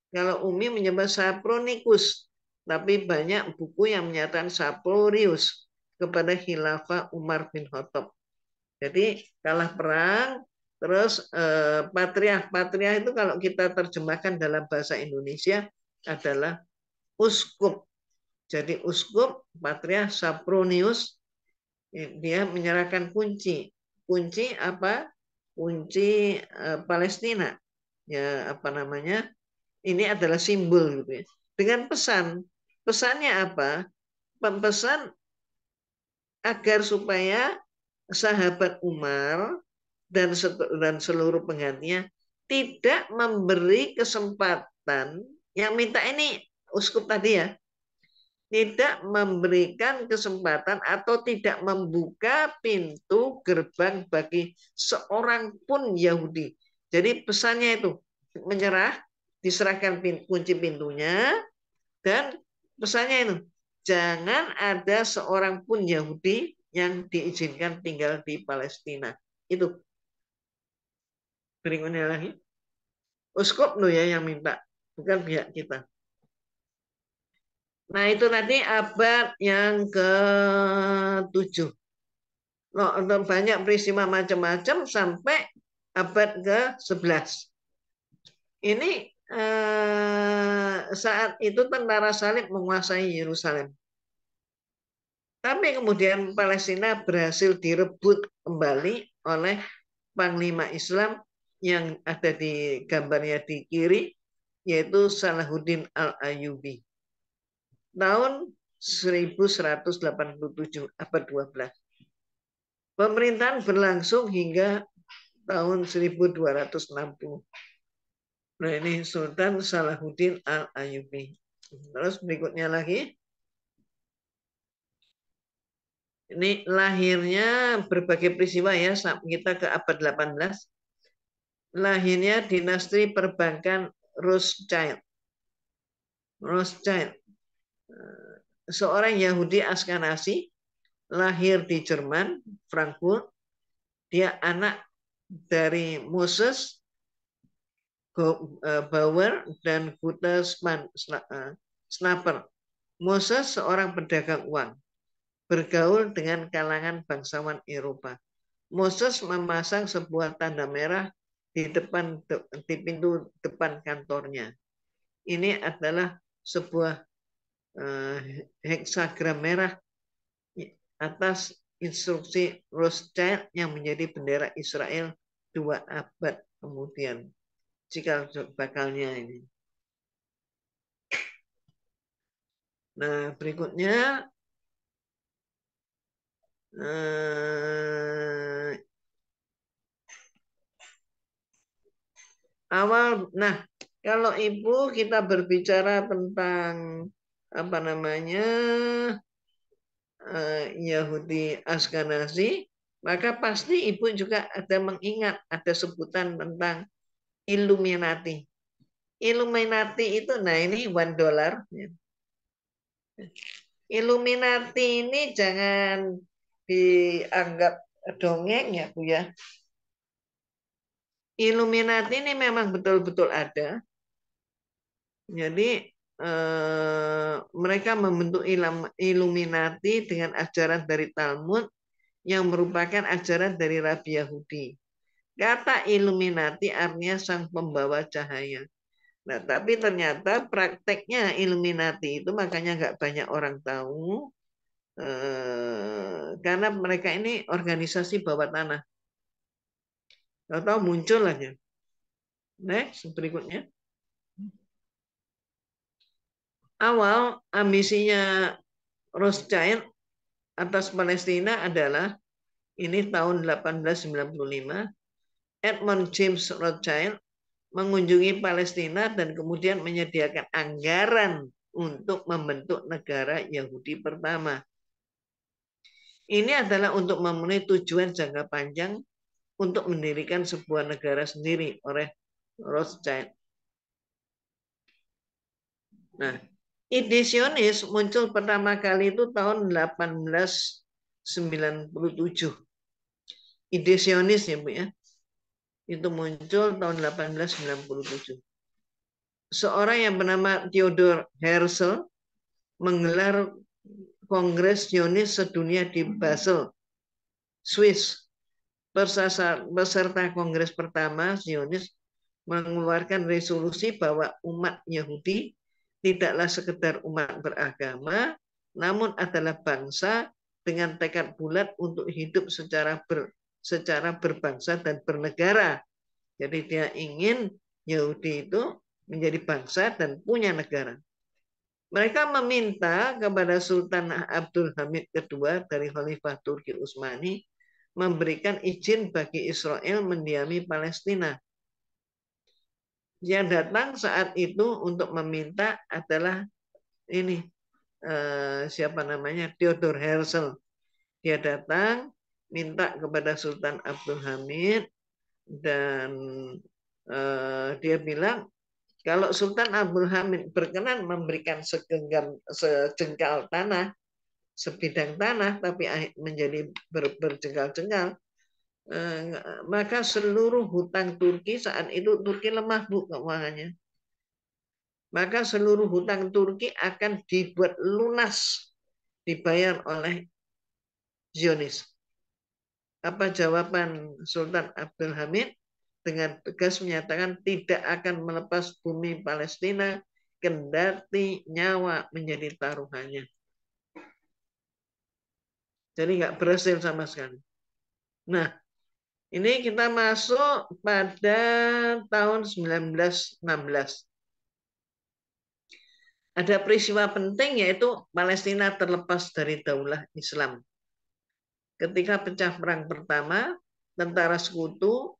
Kalau Umi menyebut Sapronikus, tapi banyak buku yang menyatakan Sapronius kepada khilafah Umar bin Khattab. Jadi kalah perang, terus Patriark itu kalau kita terjemahkan dalam bahasa Indonesia adalah uskup. Jadi uskup Patriark Sapronius dia menyerahkan kunci. Kunci apa? Kunci Palestina. Ya apa namanya? Ini adalah simbol gitu ya. Dengan pesannya apa? Pesan agar supaya sahabat Umar dan seluruh penggantinya tidak memberi kesempatan yang minta ini uskup tadi ya, tidak memberikan kesempatan atau tidak membuka pintu gerbang bagi seorang pun Yahudi. Jadi pesannya itu menyerah, diserahkan kunci pintunya, dan pesannya itu jangan ada seorang pun Yahudi yang diizinkan tinggal di Palestina. Itu berikutnya lagi. Uskup loh ya yang minta, bukan pihak kita. Nah itu tadi abad yang ke-7. Banyak peristiwa macam-macam sampai abad ke-11. Ini saat itu tentara salib menguasai Yerusalem. Tapi kemudian Palestina berhasil direbut kembali oleh Panglima Islam yang ada di gambarnya di kiri, yaitu Salahuddin Al-Ayyubi. Tahun 1187, abad 12. Pemerintahan berlangsung hingga tahun 1260. Nah ini Sultan Salahuddin Al-Ayyubi. Terus berikutnya lagi. Ini lahirnya berbagai peristiwa ya, kita ke abad 18. Lahirnya dinasti perbankan Rothschild. Seorang Yahudi Askenazi, lahir di Jerman, Frankfurt. Dia anak dari Moses Bauer dan Guta Snapper. Moses seorang pedagang uang, bergaul dengan kalangan bangsawan Eropa. Moses memasang sebuah tanda merah di pintu depan kantornya. Ini adalah sebuah heksagram merah atas instruksi Rothschild yang menjadi bendera Israel 2 abad kemudian. Cikal bakalnya ini. Nah, berikutnya Awal, nah kalau Ibu kita berbicara tentang apa namanya Yahudi Askenazi, maka pasti Ibu juga ada mengingat ada sebutan tentang Illuminati. Illuminati itu, nah ini $1. Illuminati ini jangan dianggap dongeng ya Bu ya. Illuminati ini memang betul-betul ada. Jadi mereka membentuk Illuminati dengan ajaran dari Talmud yang merupakan ajaran dari Rabi Yahudi. Kata Illuminati artinya sang pembawa cahaya. Nah, tapi ternyata prakteknya Illuminati itu makanya nggak banyak orang tahu karena mereka ini organisasi bawah tanah. Tahu muncul aja. Next, berikutnya. Awal ambisinya Rothschild atas Palestina adalah ini tahun 1895, Edmund James Rothschild mengunjungi Palestina dan kemudian menyediakan anggaran untuk membentuk negara Yahudi pertama. Ini adalah untuk memenuhi tujuan jangka panjang untuk mendirikan sebuah negara sendiri oleh Rothschild. Nah, ide Zionis muncul pertama kali itu tahun 1897. Ide Zionis ya Bu ya. Itu muncul tahun 1897. Seorang yang bernama Theodor Herzl menggelar Kongres Zionis sedunia di Basel, Swiss. Peserta Kongres pertama Zionis mengeluarkan resolusi bahwa umat Yahudi tidaklah sekedar umat beragama, namun adalah bangsa dengan tekad bulat untuk hidup secara berbangsa dan bernegara. Jadi dia ingin Yahudi itu menjadi bangsa dan punya negara. Mereka meminta kepada Sultan Abdul Hamid II dari Khalifah Turki Utsmani memberikan izin bagi Israel mendiami Palestina. Yang datang saat itu untuk meminta adalah ini siapa namanya Theodor Herzl. Dia datang minta kepada Sultan Abdul Hamid dan dia bilang kalau Sultan Abdul Hamid berkenan memberikan sejengkal tanah, sebidang tanah, tapi menjadi berjengkal-jengkal, maka seluruh hutang Turki saat itu, Turki lemah Bu keuangannya, maka seluruh hutang Turki akan dibuat lunas, dibayar oleh Zionis. Apa jawaban Sultan Abdul Hamid? Dengan tegas menyatakan tidak akan melepas bumi Palestina kendati nyawa menjadi taruhannya. Jadi nggak berhasil sama sekali. Nah, ini kita masuk pada tahun 1916. Ada peristiwa penting yaitu Palestina terlepas dari daulah Islam. Ketika pecah perang pertama, tentara sekutu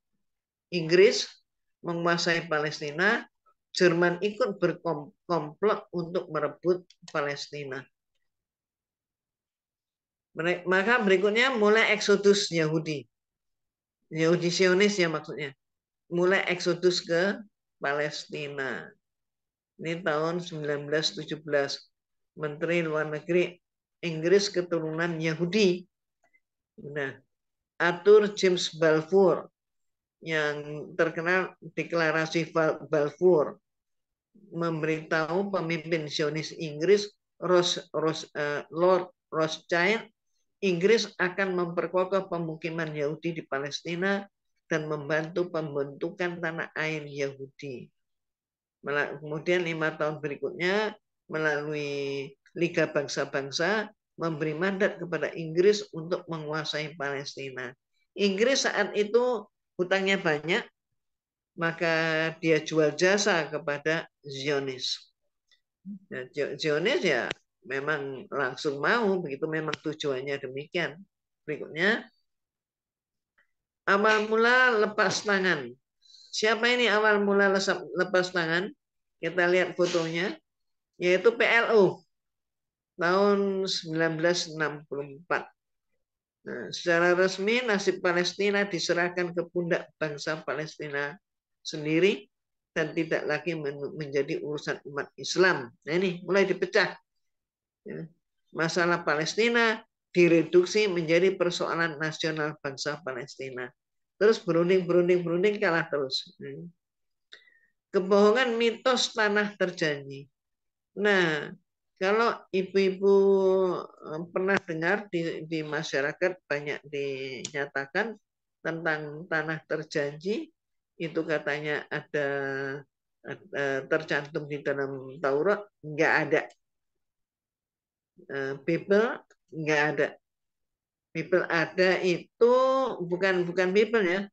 Inggris menguasai Palestina, Jerman ikut berkomplot untuk merebut Palestina. Maka berikutnya mulai eksodus Yahudi. Yahudi Zionis ya maksudnya. Mulai eksodus ke Palestina. Ini tahun 1917. Menteri Luar Negeri Inggris keturunan Yahudi. Nah, Arthur James Balfour yang terkenal deklarasi Balfour memberitahu pemimpin Zionis Inggris Lord Rothschild, Inggris akan memperkokoh pemukiman Yahudi di Palestina dan membantu pembentukan tanah air Yahudi. Kemudian 5 tahun berikutnya melalui Liga Bangsa-Bangsa memberi mandat kepada Inggris untuk menguasai Palestina. Inggris saat itu hutangnya banyak, maka dia jual jasa kepada Zionis. Zionis ya memang langsung mau, begitu memang tujuannya demikian. Berikutnya, awal mula lepas tangan. Siapa ini awal mula lepas tangan? Kita lihat fotonya, yaitu PLO tahun 1964. Nah, secara resmi nasib Palestina diserahkan ke pundak bangsa Palestina sendiri dan tidak lagi menjadi urusan umat Islam. Nah, ini mulai dipecah. Masalah Palestina direduksi menjadi persoalan nasional bangsa Palestina. Terus berunding kalah terus. Kebohongan mitos tanah terjanji. Nah, kalau ibu-ibu pernah dengar di masyarakat banyak dinyatakan tentang tanah terjanji, itu katanya ada tercantum di dalam Taurat, nggak ada. Bible nggak ada. Bible ada itu bukan Bible ya.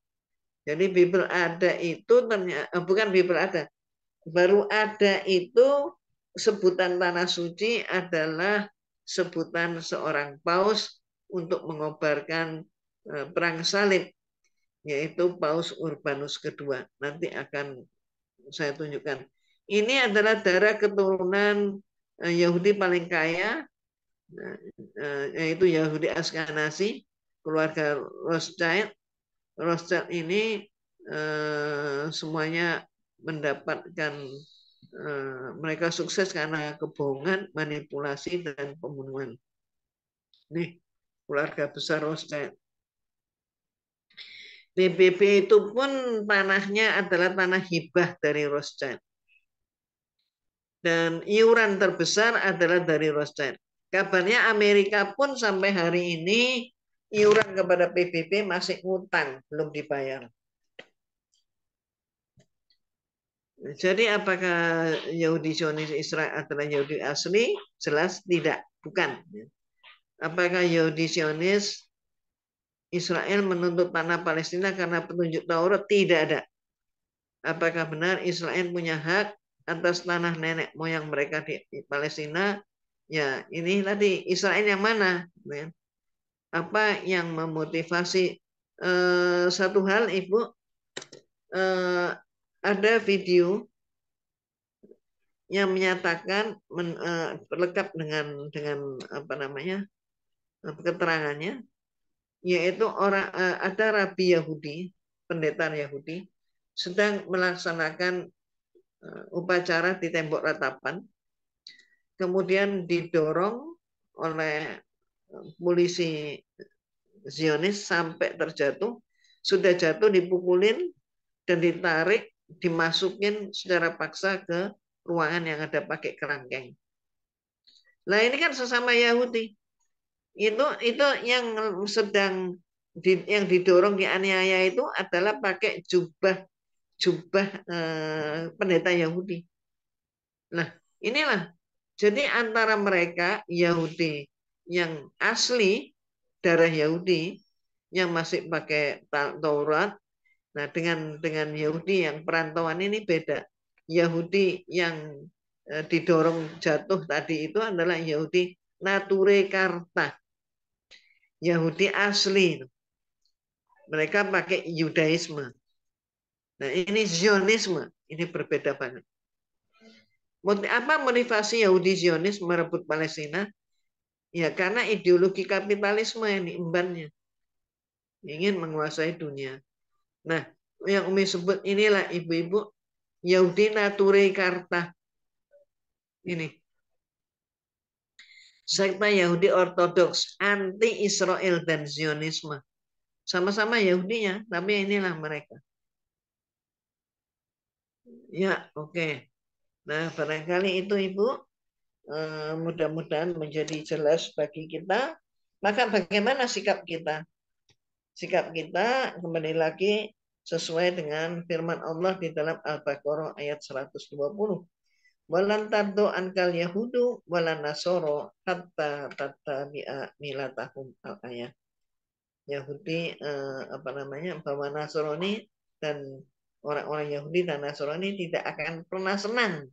Jadi Bible ada itu ternyata bukan Bible ada. Baru ada itu sebutan tanah suci adalah sebutan seorang paus untuk mengobarkan perang salib, yaitu Paus Urbanus kedua. Nanti akan saya tunjukkan. Ini adalah darah keturunan Yahudi paling kaya, yaitu Yahudi Askenazi, keluarga Rothschild. Rothschild ini semuanya mendapatkan mereka sukses karena kebohongan, manipulasi, dan pembunuhan. Nih, keluarga besar Rothschild. PBB itu pun tanahnya adalah tanah hibah dari Rothschild. Dan iuran terbesar adalah dari Rothschild. Kabarnya Amerika pun sampai hari ini iuran kepada PBB masih ngutang, belum dibayar. Jadi apakah Yahudi Zionis Israel adalah Yahudi asli? Jelas tidak, bukan. Apakah Yahudi Zionis Israel menuntut tanah Palestina karena petunjuk Taurat? Tidak ada. Apakah benar Israel punya hak atas tanah nenek moyang mereka di Palestina? Ya, ini tadi Israel yang mana? Apa yang memotivasi? Satu hal, Ibu, ada video yang menyatakan lengkap dengan apa namanya keterangannya, yaitu ada rabi Yahudi, pendeta Yahudi sedang melaksanakan upacara di tembok ratapan, kemudian didorong oleh polisi Zionis sampai terjatuh, sudah jatuh dipukulin dan ditarik, dimasukin secara paksa ke ruangan yang ada pakai kerangkeng. Nah, ini kan sesama Yahudi. Itu yang sedang yang didorong dianiaya itu adalah pakai jubah pendeta Yahudi. Nah, inilah jadi antara mereka Yahudi yang asli darah Yahudi yang masih pakai Taurat. Nah, dengan Yahudi yang perantauan ini beda. Yahudi yang didorong jatuh tadi itu adalah Yahudi Nature Karta. Yahudi asli. Mereka pakai Yudaisme. Nah, ini Zionisme. Ini berbeda banget. Apa motivasi Yahudi Zionis merebut Palestina? Ya, karena ideologi kapitalisme yang diembannya. Ingin menguasai dunia. Nah, yang Umi sebut inilah ibu-ibu Yahudi Nature Karta. Ini. Sekte Yahudi Ortodoks, anti-Israel dan Zionisme. Sama-sama Yahudinya, tapi inilah mereka. Ya, oke. Nah, barangkali itu Ibu, mudah-mudahan menjadi jelas bagi kita. Maka bagaimana sikap kita? Sikap kita kembali lagi sesuai dengan firman Allah di dalam Al-Baqarah ayat 120. Walan tardo ankal yahudu walan nasoro hatta tattabi'a milatahum al-ayat. Yahudi bahwa Nasrani dan orang-orang Yahudi dan Nasrani tidak akan pernah senang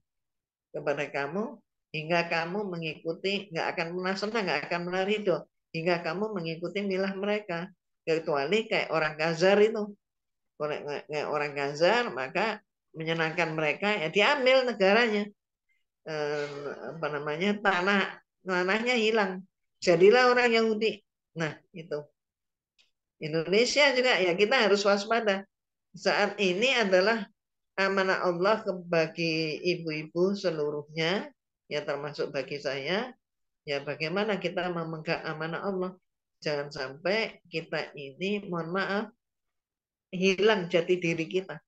kepada kamu hingga kamu mengikuti, nggak akan pernah senang, nggak akan pernah ridho hingga kamu mengikuti milah mereka. Kecuali kayak orang Khazar itu. Kayak orang Khazar, maka menyenangkan mereka ya diambil negaranya. Apa namanya, tanahnya hilang. Jadilah orang Yahudi. Nah, itu. Indonesia juga ya kita harus waspada. Saat ini adalah amanah Allah bagi ibu-ibu seluruhnya, ya termasuk bagi saya, ya bagaimana kita memegang amanah Allah. Jangan sampai kita ini, mohon maaf, hilang jati diri kita.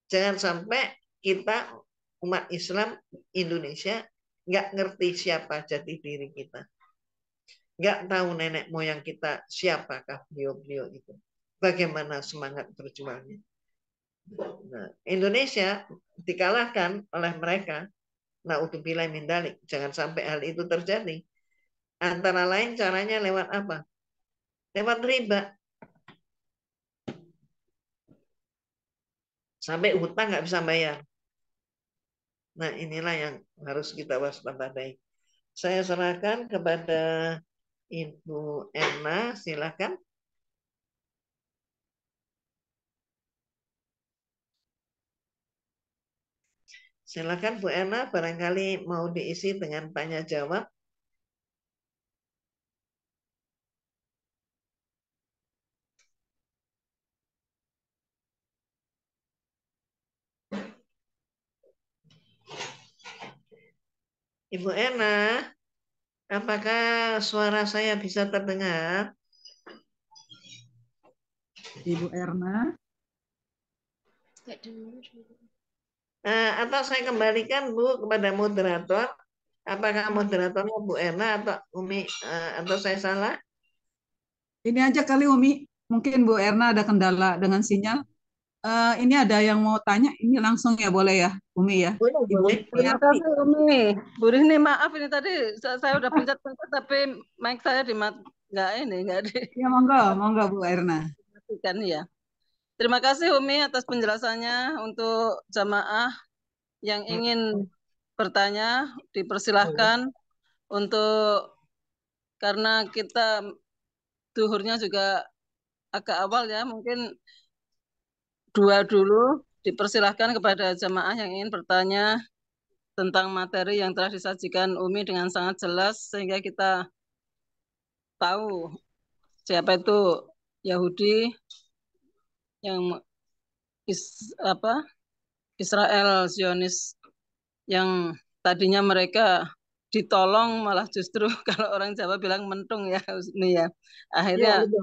Jangan sampai kita umat Islam Indonesia nggak ngerti siapa jati diri kita. Nggak tahu nenek moyang kita siapakah beliau-beliau itu. Bagaimana semangat berjuangnya. Nah, Indonesia dikalahkan oleh mereka. Naudzubillah min dzalik. Jangan sampai hal itu terjadi. Antara lain caranya lewat apa? Lewat riba. Sampai hutang nggak bisa bayar. Nah, inilah yang harus kita waspadai. Saya serahkan kepada Ibu Erna, silakan. Silakan Bu Erna, barangkali mau diisi dengan tanya jawab. Ibu Erna, apakah suara saya bisa terdengar? Ibu Erna. Atau saya kembalikan Bu kepada moderator. Apakah moderatornya Bu Erna atau Umi atau saya salah? Ini aja kali Umi, mungkin Bu Erna ada kendala dengan sinyal. Ini ada yang mau tanya, ini langsung ya boleh ya Umi ya? Boleh, Ibu boleh. Terima Yuniarti. kasih Umi. Bu Rini, maaf ini tadi saya udah pencet-pencet tapi mic saya nggak ini nggak Ya monggo, monggo Bu Erna. dimatikan ya. Terima kasih Umi atas penjelasannya. Untuk jamaah yang ingin bertanya dipersilahkan untuk, karena kita duhurnya juga agak awal ya, mungkin dua dulu. Dipersilahkan kepada jamaah yang ingin bertanya tentang materi yang telah disajikan Umi dengan sangat jelas sehingga kita tahu siapa itu Yahudi yang Israel Zionis, yang tadinya mereka ditolong malah justru kalau orang Jawa bilang mentung ya Umi ya. Ya, Akhirnya betul.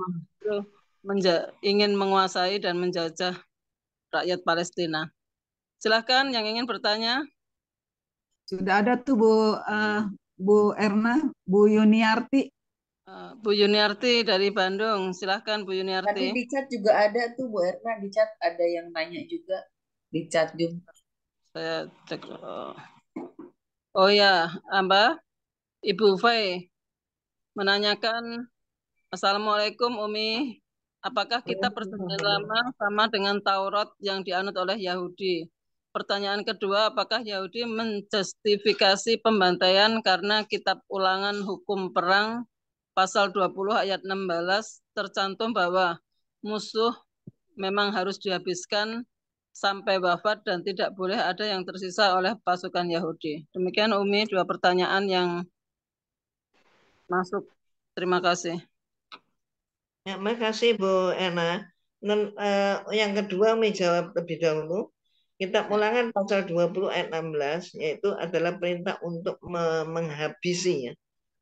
justru ingin menguasai dan menjajah rakyat Palestina. Silahkan yang ingin bertanya. Sudah ada tuh Bu Erna, Bu Yuniarti. Bu Yuniarti dari Bandung. Silahkan Bu Tadi Yuniarti. di chat juga ada tuh Bu Erna, di chat ada yang nanya juga di chat Zoom. Saya cek. Oh ya, Mbak Ibu Fai menanyakan, Assalamualaikum Umi, apakah kita perjanjian lama sama dengan Taurat yang dianut oleh Yahudi? Pertanyaan kedua, apakah Yahudi menjustifikasi pembantaian karena kitab ulangan hukum perang pasal 20 ayat 16 tercantum bahwa musuh memang harus dihabiskan sampai wafat dan tidak boleh ada yang tersisa oleh pasukan Yahudi. Demikian Umi, dua pertanyaan yang masuk. Terima kasih. Ya, makasih Bu Erna. Yang kedua, Umi jawab lebih dahulu. Kitab Ulangan pasal 20 ayat 16, yaitu adalah perintah untuk menghabisi, ya,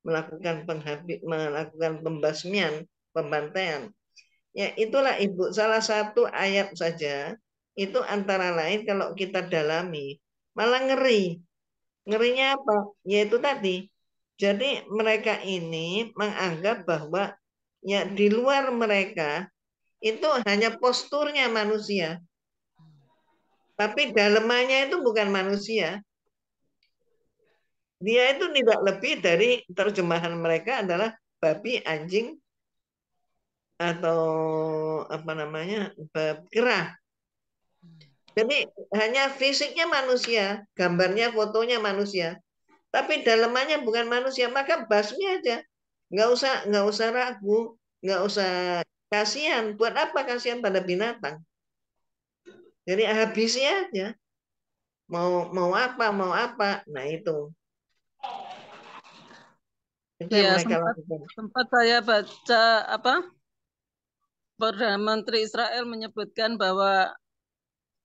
melakukan pembasmian, pembantaian. Ya, itulah Ibu, salah satu ayat saja, itu antara lain kalau kita dalami, malah ngeri. Ngerinya apa? Yaitu tadi. Jadi mereka ini menganggap bahwa ya di luar mereka itu hanya posturnya manusia, tapi dalemannya itu bukan manusia. Dia itu tidak lebih dari, terjemahan mereka adalah babi, anjing, atau apa namanya, kerah. Jadi hanya fisiknya manusia, gambarnya, fotonya manusia, tapi dalemannya bukan manusia, maka basmi aja. nggak usah ragu, nggak usah kasihan. Buat apa kasihan pada binatang? Jadi habisi aja. Mau apa. Nah itu yang Ya, mereka sempat lakukan. sempat saya baca apa Perdana Menteri Israel menyebutkan bahwa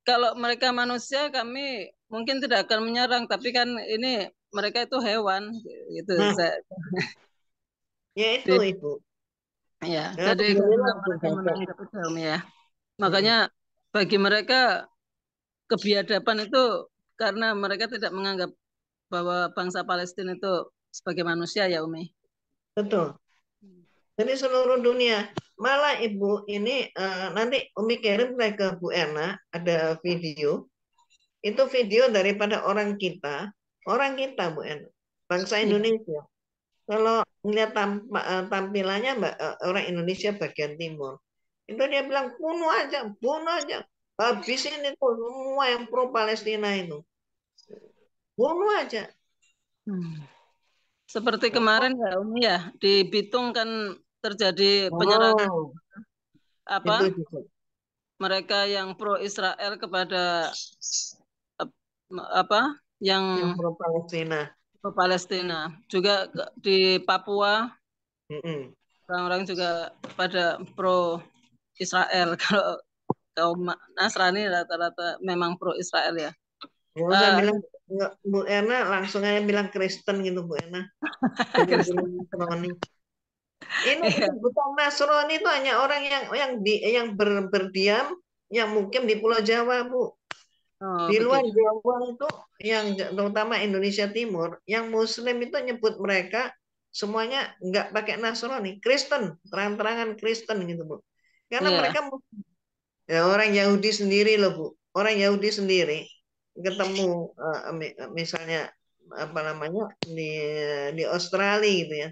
kalau mereka manusia kami mungkin tidak akan menyerang, tapi kan ini mereka itu hewan gitu. Nah, Saya, ya itu di- Ibu. ya, Ya, jadi karena alhamdulillah itu mereka gagal. menanggap itu ya. Mm-mm. Makanya bagi mereka kebiadaban itu karena mereka tidak menganggap bahwa bangsa Palestina itu sebagai manusia ya Umi. Betul. Jadi seluruh dunia. Malah Ibu ini nanti Umi kirim ke Bu Erna ada video. Itu video daripada orang kita Bu Erna, bangsa Iya. Indonesia. Kalau melihat tampilannya orang Indonesia bagian timur, itu dia bilang bunuh aja, habisin itu semua yang pro Palestina itu, bunuh aja. Hmm. Seperti kemarin ya Umi ya di Bitung kan terjadi penyerangan Oh, itu apa juga mereka yang pro Israel kepada apa yang yang pro Palestina. pro Palestina juga di Papua Mm-mm. orang-orang juga pada pro Israel kalau kaum Nasrani rata-rata memang pro Israel ya. Nggak usah Eh, bilang nggak, Bu Erna langsung aja bilang Kristen gitu Bu Erna. Jangan bilang Kristen. Nasrani. Ini Iya. bukan Nasrani itu hanya orang yang berdiam yang mungkin di Pulau Jawa Bu. Oh, Di luar begitu. Jawa itu yang terutama Indonesia Timur, yang Muslim itu nyebut mereka semuanya nggak pakai Nasrani, Kristen, terang-terangan Kristen gitu Bu. Karena Iya. mereka ya orang Yahudi sendiri loh Bu, orang Yahudi sendiri ketemu misalnya apa namanya di Australia gitu ya.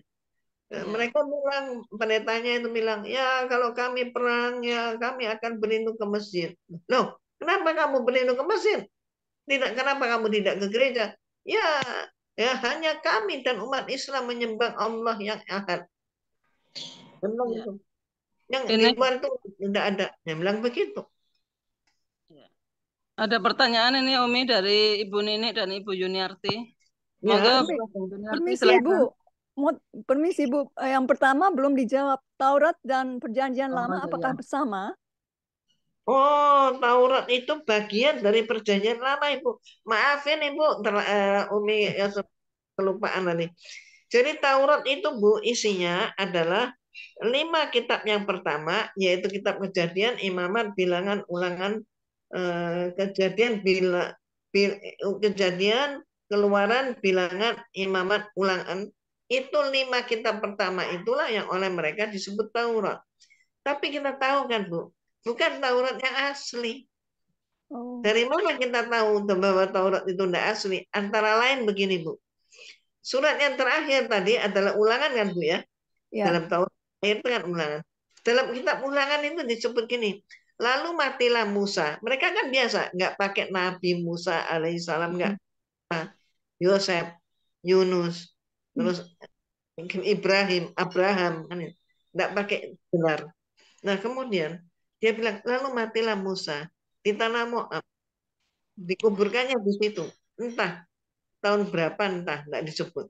Iya. Mereka bilang pendetanya itu bilang ya kalau kami perang ya kami akan berlindung ke masjid. Loh, kenapa kamu berlindung ke masjid? Tidak, kenapa kamu tidak ke gereja? Ya, ya hanya kami dan umat Islam menyembah Allah yang ahad. Dia bilang Iya. gitu. Yang di Ini luar itu tidak ada. Dia bilang begitu. iya. Ada pertanyaan ini Umi dari Ibu Nini dan Ibu Yuniarti. Monggo Ya, Bu Permi- silakan. Yuniarti Permisi silakan. Ibu, permisi Ibu. Yang pertama belum dijawab. Taurat dan Perjanjian Oh, Lama iya. apakah bersama? Oh, Taurat itu bagian dari perjanjian lama, Ibu. Maafin, Ibu, Umi ya, kelupaan tadi. Jadi Taurat itu, Bu, isinya adalah 5 kitab yang pertama, yaitu kitab Kejadian, Imamat, Bilangan, Ulangan, Kejadian, Kejadian, Keluaran, Bilangan, Imamat, Ulangan. Itu 5 kitab pertama itulah yang oleh mereka disebut Taurat. Tapi kita tahu kan, Bu, bukan Taurat yang asli. Oh, Dari mana kita tahu bahwa Taurat itu tidak asli? Antara lain begini, Bu. Surat yang terakhir tadi adalah ulangan kan, Bu ya? ya. Dalam Taurat itu kan ulangan. Dalam kitab ulangan itu disebut gini. Lalu matilah Musa. Mereka kan biasa, nggak pakai Nabi Musa alaihissalam, nggak. Yosef, Yunus, terus Ibrahim, Abraham, kan? Nggak pakai benar. Nah kemudian dia bilang, lalu matilah Musa di tanah Moab, dikuburkannya di situ. Entah tahun berapa, entah, tidak disebut.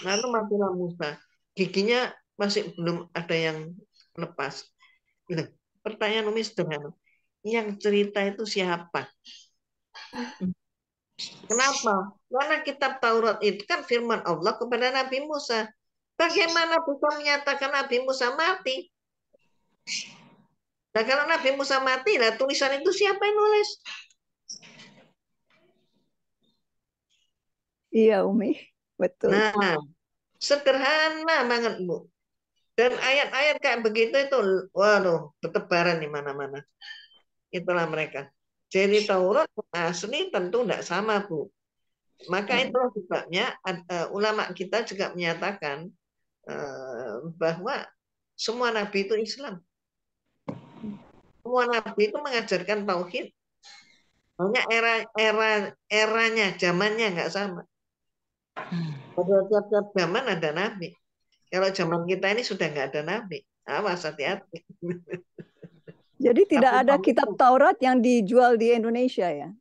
Lalu matilah Musa, giginya masih belum ada yang lepas. Nah, pertanyaan Umi sederhana, yang cerita itu siapa? Kenapa? Karena kitab Taurat itu kan firman Allah kepada Nabi Musa. Bagaimana bisa menyatakan Nabi Musa mati? Nah kalau Nabi Musa mati, lah tulisan itu siapa yang nulis? Iya Umi, betul. Nah, sederhana banget Bu. Dan ayat-ayat kayak begitu itu, waduh, bertebaran di mana-mana. Itulah mereka. Jadi Taurat asli tentu tidak sama Bu. Maka Oh, itu sebabnya ulama kita juga menyatakan bahwa semua nabi itu Islam. Semua nabi itu mengajarkan tauhid. Hanya eranya, zamannya nggak sama. Pada tiap-tiap zaman ada nabi. Kalau zaman kita ini sudah nggak ada nabi. Awas, hati-hati. Jadi tidak Tapi ada kitab Taurat yang dijual di Indonesia ya.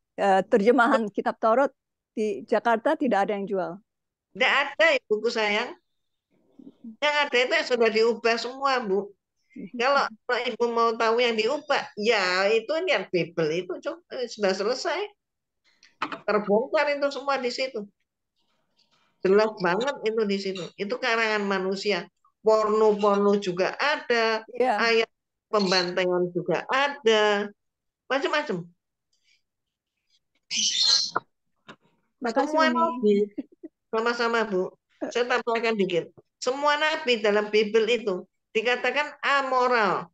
Terjemahan kitab Taurat di Jakarta tidak ada yang jual. tidak ada, ibuku sayang. Yang ada itu yang sudah diubah semua, Bu. Kalau ibu mau tahu yang diubah, ya itu lihat Bible itu sudah selesai. Terbongkar itu semua di situ. Jelas banget itu di situ. Itu karangan manusia. Porno-porno juga ada, Iya. ayat pembantaian juga ada, macam-macam. Makasih, Semua Umi. nabi, sama-sama Bu. Saya tambahkan dikit. Semua nabi dalam Bible itu dikatakan amoral.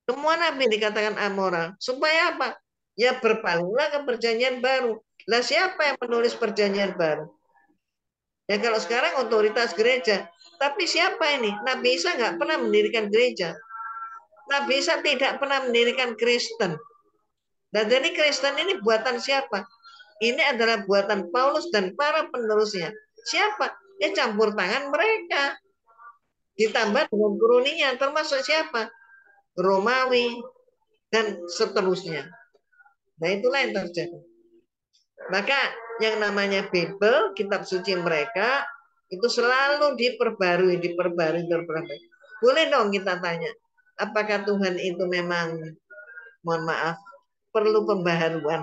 Semua nabi dikatakan amoral. Supaya apa? Ya berpalinglah ke perjanjian baru. Lah siapa yang menulis perjanjian baru? Ya kalau sekarang otoritas gereja. Tapi siapa ini? Nabi Isa nggak pernah mendirikan gereja. Nabi Isa tidak pernah mendirikan Kristen. Dan jadi Kristen ini buatan siapa? Ini adalah buatan Paulus dan para penerusnya. Siapa? Ya campur tangan mereka. Ditambah dengan kuruninya. Termasuk siapa? Romawi. Dan seterusnya. Nah itulah yang terjadi. Maka yang namanya Bible, kitab suci mereka, itu selalu diperbarui. Boleh dong kita tanya, apakah Tuhan itu memang, mohon maaf, perlu pembaharuan?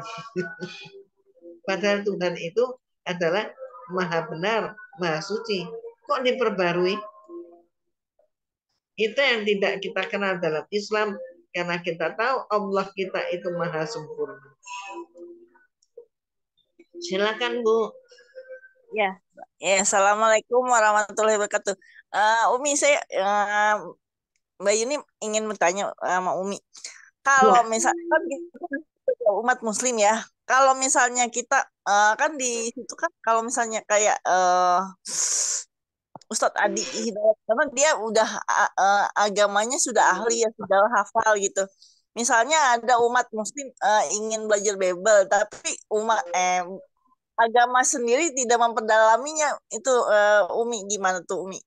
Padahal Tuhan itu adalah maha benar, maha suci. Kok diperbarui? Itu yang tidak kita kenal dalam Islam, karena kita tahu Allah kita itu maha sempurna. Silakan Bu. Ya, Assalamualaikum warahmatullahi wabarakatuh. Umi, saya Mbak Yuni ingin bertanya sama Umi. Kalau misalnya kan kita umat Muslim ya, kalau misalnya kita kan di situ kan kalau misalnya kayak Ustadz Adi Hidayat, karena dia udah agamanya sudah ahli ya, sudah hafal gitu. Misalnya ada umat Muslim ingin belajar Bible, tapi agama sendiri tidak memperdalaminya, itu Umi gimana tuh Umi?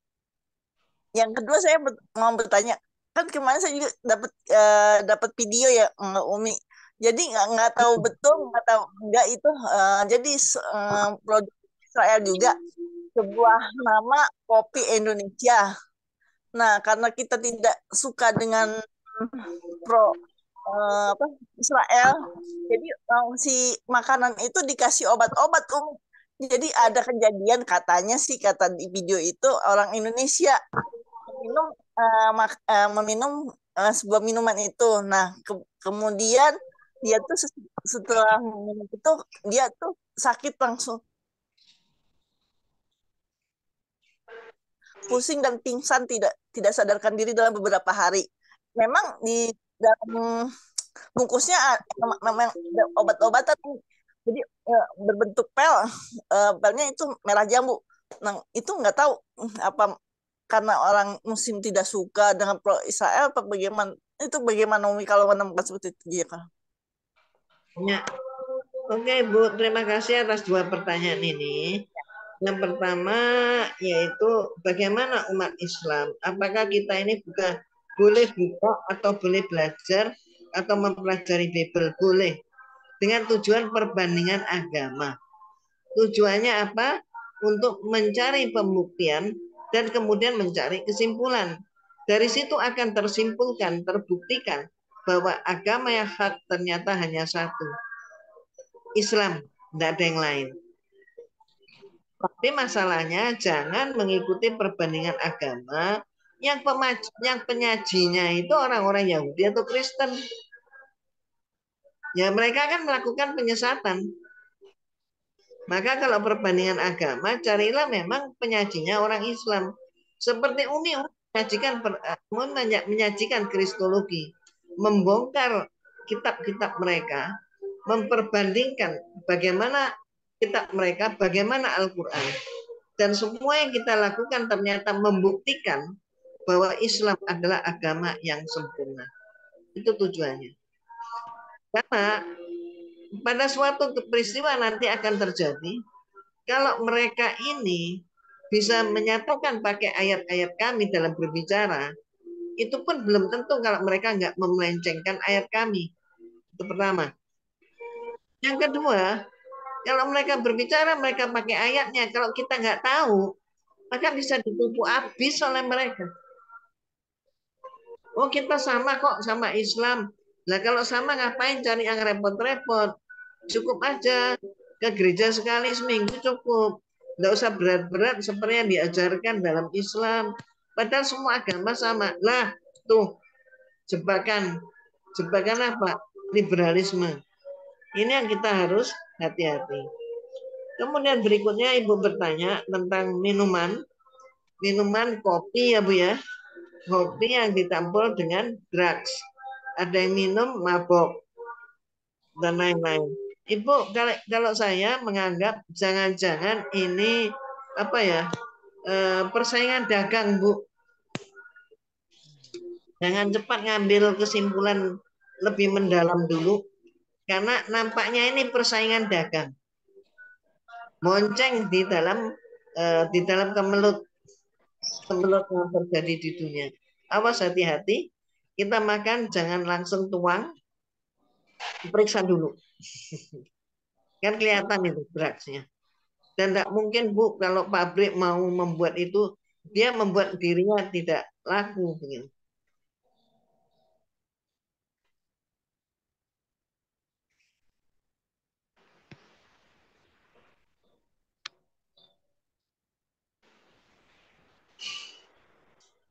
Yang kedua saya mau bertanya, kan kemarin saya juga dapat video ya Umi. Jadi nggak tahu betul, nggak tahu enggak itu jadi produk Israel juga sebuah nama kopi Indonesia. Nah, karena kita tidak suka dengan pro Israel, jadi si makanan itu dikasih obat-obat Jadi ada kejadian katanya sih, kata di video itu orang Indonesia meminum sebuah minuman itu. Nah, kemudian dia tuh setelah minum itu dia tuh sakit langsung, pusing dan pingsan, tidak sadarkan diri dalam beberapa hari. Memang di dalam bungkusnya memang ada obat-obatan, jadi berbentuk pelnya itu merah jambu. Nah itu nggak tahu apa karena orang Muslim tidak suka dengan pro Israel apa bagaimana, itu bagaimana Umi kalau menemukan seperti itu ya? Ya. Oke Bu, terima kasih atas dua pertanyaan ini. Yang pertama yaitu bagaimana umat Islam, apakah kita ini boleh buka atau boleh belajar atau mempelajari Bible? Boleh, dengan tujuan perbandingan agama. Tujuannya apa? Untuk mencari pembuktian dan kemudian mencari kesimpulan. Dari situ akan tersimpulkan, terbuktikan bahwa agama yang hak ternyata hanya satu, Islam, tidak ada yang lain. Tapi masalahnya jangan mengikuti perbandingan agama yang penyajinya itu orang-orang Yahudi atau Kristen. Ya mereka kan melakukan penyesatan. Maka kalau perbandingan agama, carilah memang penyajinya orang Islam. Seperti Umi menyajikan kristologi, membongkar kitab-kitab mereka, memperbandingkan bagaimana kitab mereka, bagaimana Al-Quran. Dan semua yang kita lakukan ternyata membuktikan bahwa Islam adalah agama yang sempurna. Itu tujuannya. Karena pada suatu peristiwa nanti akan terjadi, kalau mereka ini bisa menyatakan pakai ayat-ayat kami dalam berbicara, itu pun belum tentu kalau mereka nggak memelencengkan ayat kami. Itu pertama. Yang kedua, kalau mereka berbicara, mereka pakai ayatnya. Kalau kita nggak tahu, maka bisa ditipu habis oleh mereka. Oh, kita sama kok, sama Islam. Nah, kalau sama ngapain cari yang repot-repot? Cukup aja ke gereja sekali seminggu cukup. Nggak usah berat-berat seperti yang diajarkan dalam Islam. Padahal semua agama sama. Lah, tuh, jebakan. Jebakan apa? Liberalisme. Ini yang kita harus hati-hati. Kemudian berikutnya Ibu bertanya tentang minuman. Minuman kopi ya Bu ya. Kopi yang dicampur dengan drugs. Ada yang minum mabok dan lain-lain. Ibu, kalau saya menganggap jangan-jangan ini apa ya, persaingan dagang, Bu. Jangan cepat ngambil kesimpulan lebih mendalam dulu, karena nampaknya ini persaingan dagang. Monceng di dalam kemelut yang terjadi di dunia. Awas, hati-hati. Kita makan jangan langsung tuang, periksa dulu. Kan kelihatan itu drugsnya. Dan tidak mungkin Bu kalau pabrik mau membuat itu, dia membuat dirinya tidak laku. Begini.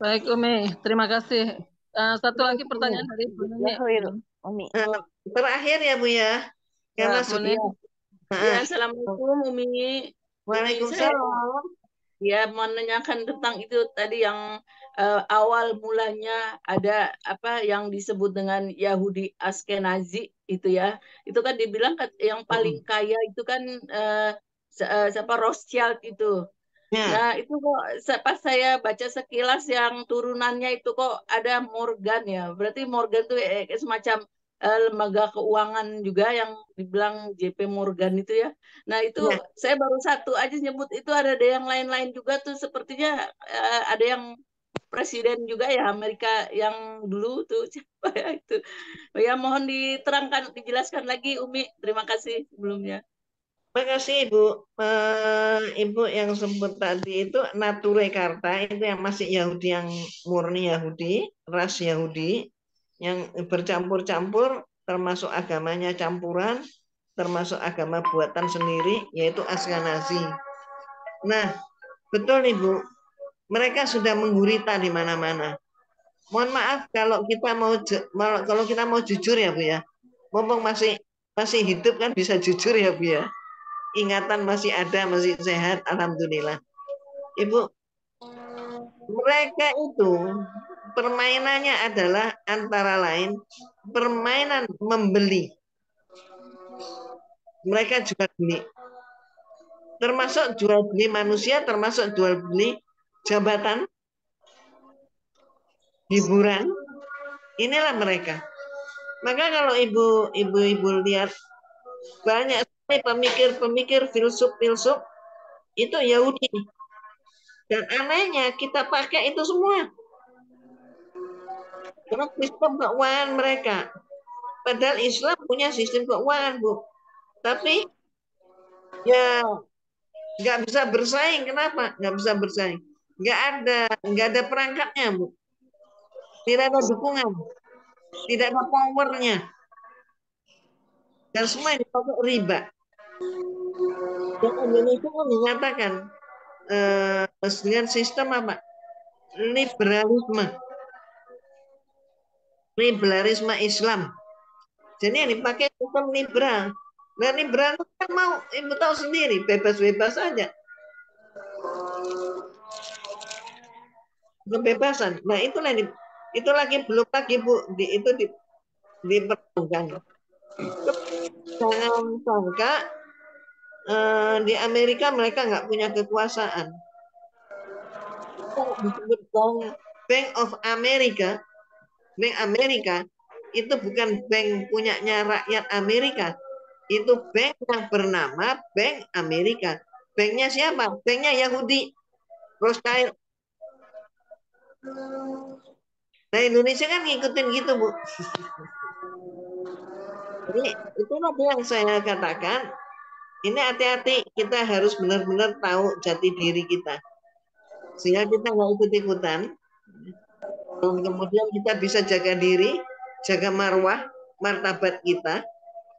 Baik Umi, terima kasih. Satu lagi pertanyaan dari Bu Nini. Umi. Terakhir ya Bu ya, karena Ya, Bu Nini. Ya, Assalamualaikum Umi. Waalaikumsalam. Ya, menanyakan tentang itu tadi yang awal mulanya ada apa yang disebut dengan Yahudi Askenazi itu ya. Itu kan dibilang yang paling kaya itu kan siapa Rothschild itu. Ya. Nah, itu kok pas saya baca sekilas yang turunannya itu kok ada Morgan ya. Berarti Morgan itu semacam lembaga keuangan juga yang dibilang JP Morgan itu ya. Nah, itu Ya. saya baru satu aja nyebut, itu ada yang lain-lain juga tuh sepertinya ada yang presiden juga ya Amerika yang dulu tuh siapa ya itu. Ya, mohon diterangkan, dijelaskan lagi Umi. Terima kasih sebelumnya. Terima kasih Ibu. Ibu yang sebut tadi itu Nature Karta, itu yang masih Yahudi, yang murni Yahudi, ras Yahudi, yang bercampur-campur, termasuk agamanya campuran, termasuk agama buatan sendiri, yaitu Askenazi. Nah, betul Ibu, mereka sudah menggurita di mana-mana. Mohon maaf kalau kita mau jujur ya Bu ya, mumpung masih hidup kan bisa jujur ya Bu ya. Ingatan masih ada, masih sehat, alhamdulillah. Ibu, mereka itu permainannya adalah antara lain permainan membeli. Mereka juga beli, termasuk jual beli manusia, termasuk jual beli jabatan, hiburan. Inilah mereka. Maka kalau ibu lihat banyak sekali pemikir-pemikir, filsuf itu Yahudi. Dan anehnya kita pakai itu semua. Karena sistem keuangan mereka. Padahal Islam punya sistem keuangan, Bu. Tapi ya nggak bisa bersaing. Kenapa? Nggak bisa bersaing. Nggak ada perangkatnya, Bu. Tidak ada dukungan. Tidak ada powernya. Dan semua yang dipakai riba. Dan Indonesia pun menyatakan dengan sistem apa? Liberalisme Islam. Jadi yang dipakai sistem liberal. Nah, liberal itu kan mau, ibu tahu sendiri, bebas-bebas saja. Kebebasan. Nah, itu lagi belum lagi Bu, itu diperlukan. Jangan sangka di Amerika mereka nggak punya kekuasaan. Disebut Bank of America. Bank Amerika itu bukan bank punyanya rakyat Amerika. Itu bank yang bernama Bank Amerika. Banknya siapa? Banknya Yahudi. Rose Kail. Nah Indonesia kan ngikutin gitu Bu. Jadi itulah yang saya katakan. Ini hati-hati, kita harus benar-benar tahu jati diri kita. Sehingga kita nggak ikut-ikutan. Dan kemudian kita bisa jaga diri, jaga marwah, martabat kita.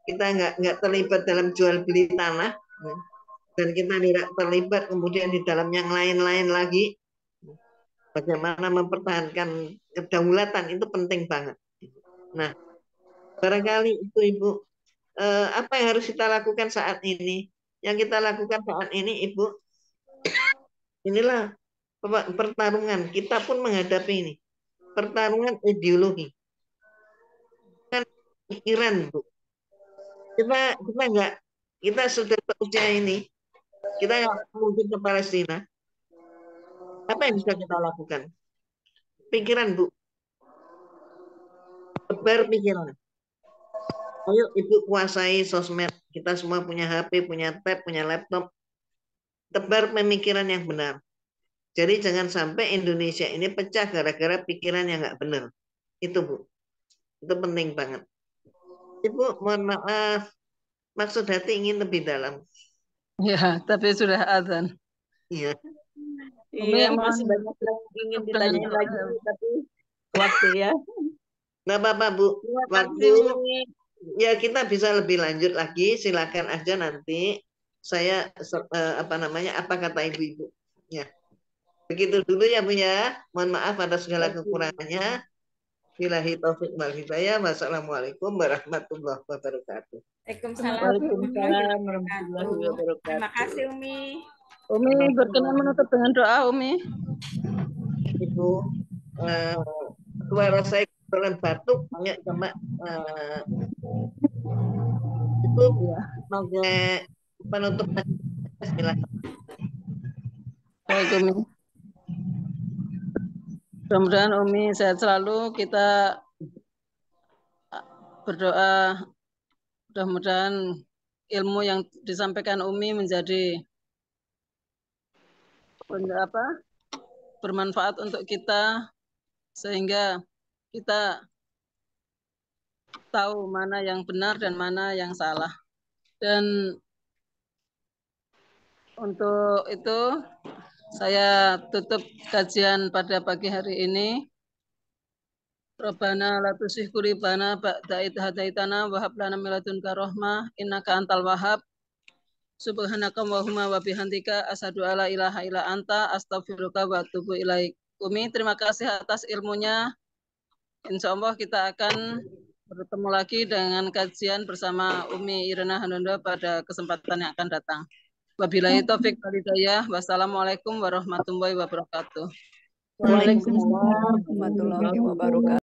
Kita nggak terlibat dalam jual beli tanah. Dan kita tidak terlibat kemudian di dalam yang lain-lain lagi. Bagaimana mempertahankan kedaulatan itu penting banget. Nah, barangkali itu Ibu, apa yang harus kita lakukan saat ini? Yang kita lakukan saat ini, Ibu, inilah pertarungan. Kita pun menghadapi ini. Pertarungan ideologi. Kan pikiran, Bu. Kita sudah berusia ini, kita nggak mungkin ke Palestina. Apa yang bisa kita lakukan? Pikiran, Bu. Tebar pikiran. Ayo Ibu kuasai sosmed. Kita semua punya HP, punya tab, punya laptop. Tebar pemikiran yang benar. Jadi jangan sampai Indonesia ini pecah gara-gara pikiran yang nggak benar. Itu Bu. Itu penting banget. Ibu, mohon maaf. Maksud hati ingin lebih dalam. Ya, tapi sudah azan. Iya. Iya, masih banyak yang ingin ditanyain lagi, tapi waktu ya. Nggak apa-apa Bu. Terima Waktu kasih, Umi. ya kita bisa lebih lanjut lagi. Silakan aja nanti saya apa kata ibu-ibu. Ya. Begitu dulu ya Bu ya. Mohon maaf atas segala kekurangannya. Billahi taufik wal hidayah. Wassalamualaikum warahmatullahi wabarakatuh. Waalaikumsalam warahmatullahi wabarakatuh. Terima kasih Umi. Umi berkenan menutup dengan doa, Umi. Ibu, suara saya kebetulan batuk banyak sama itu pakai penutup. Silakan. Baik, Umi. Mudah-mudahan Umi sehat selalu. Kita berdoa mudah-mudahan ilmu yang disampaikan Umi menjadi bermanfaat untuk kita sehingga kita tahu mana yang benar dan mana yang salah. Dan untuk itu saya tutup kajian pada pagi hari ini. Rabbana la tuzigh qulubana ba'da idh hadaitana wa hab lana min ladunka rahmah innaka antal wahhab. Subhanaka Allahumma wa bihamdika asyhadu alla ilaha illa anta astaghfiruka wa atubu ilaik. Umi, terima kasih atas ilmunya. Insya Allah kita akan bertemu lagi dengan kajian bersama Umi Irena Handono pada kesempatan yang akan datang. Wabillahi taufik wal hidayah. Wassalamualaikum warahmatullahi wabarakatuh. Waalaikumsalam warahmatullahi wabarakatuh.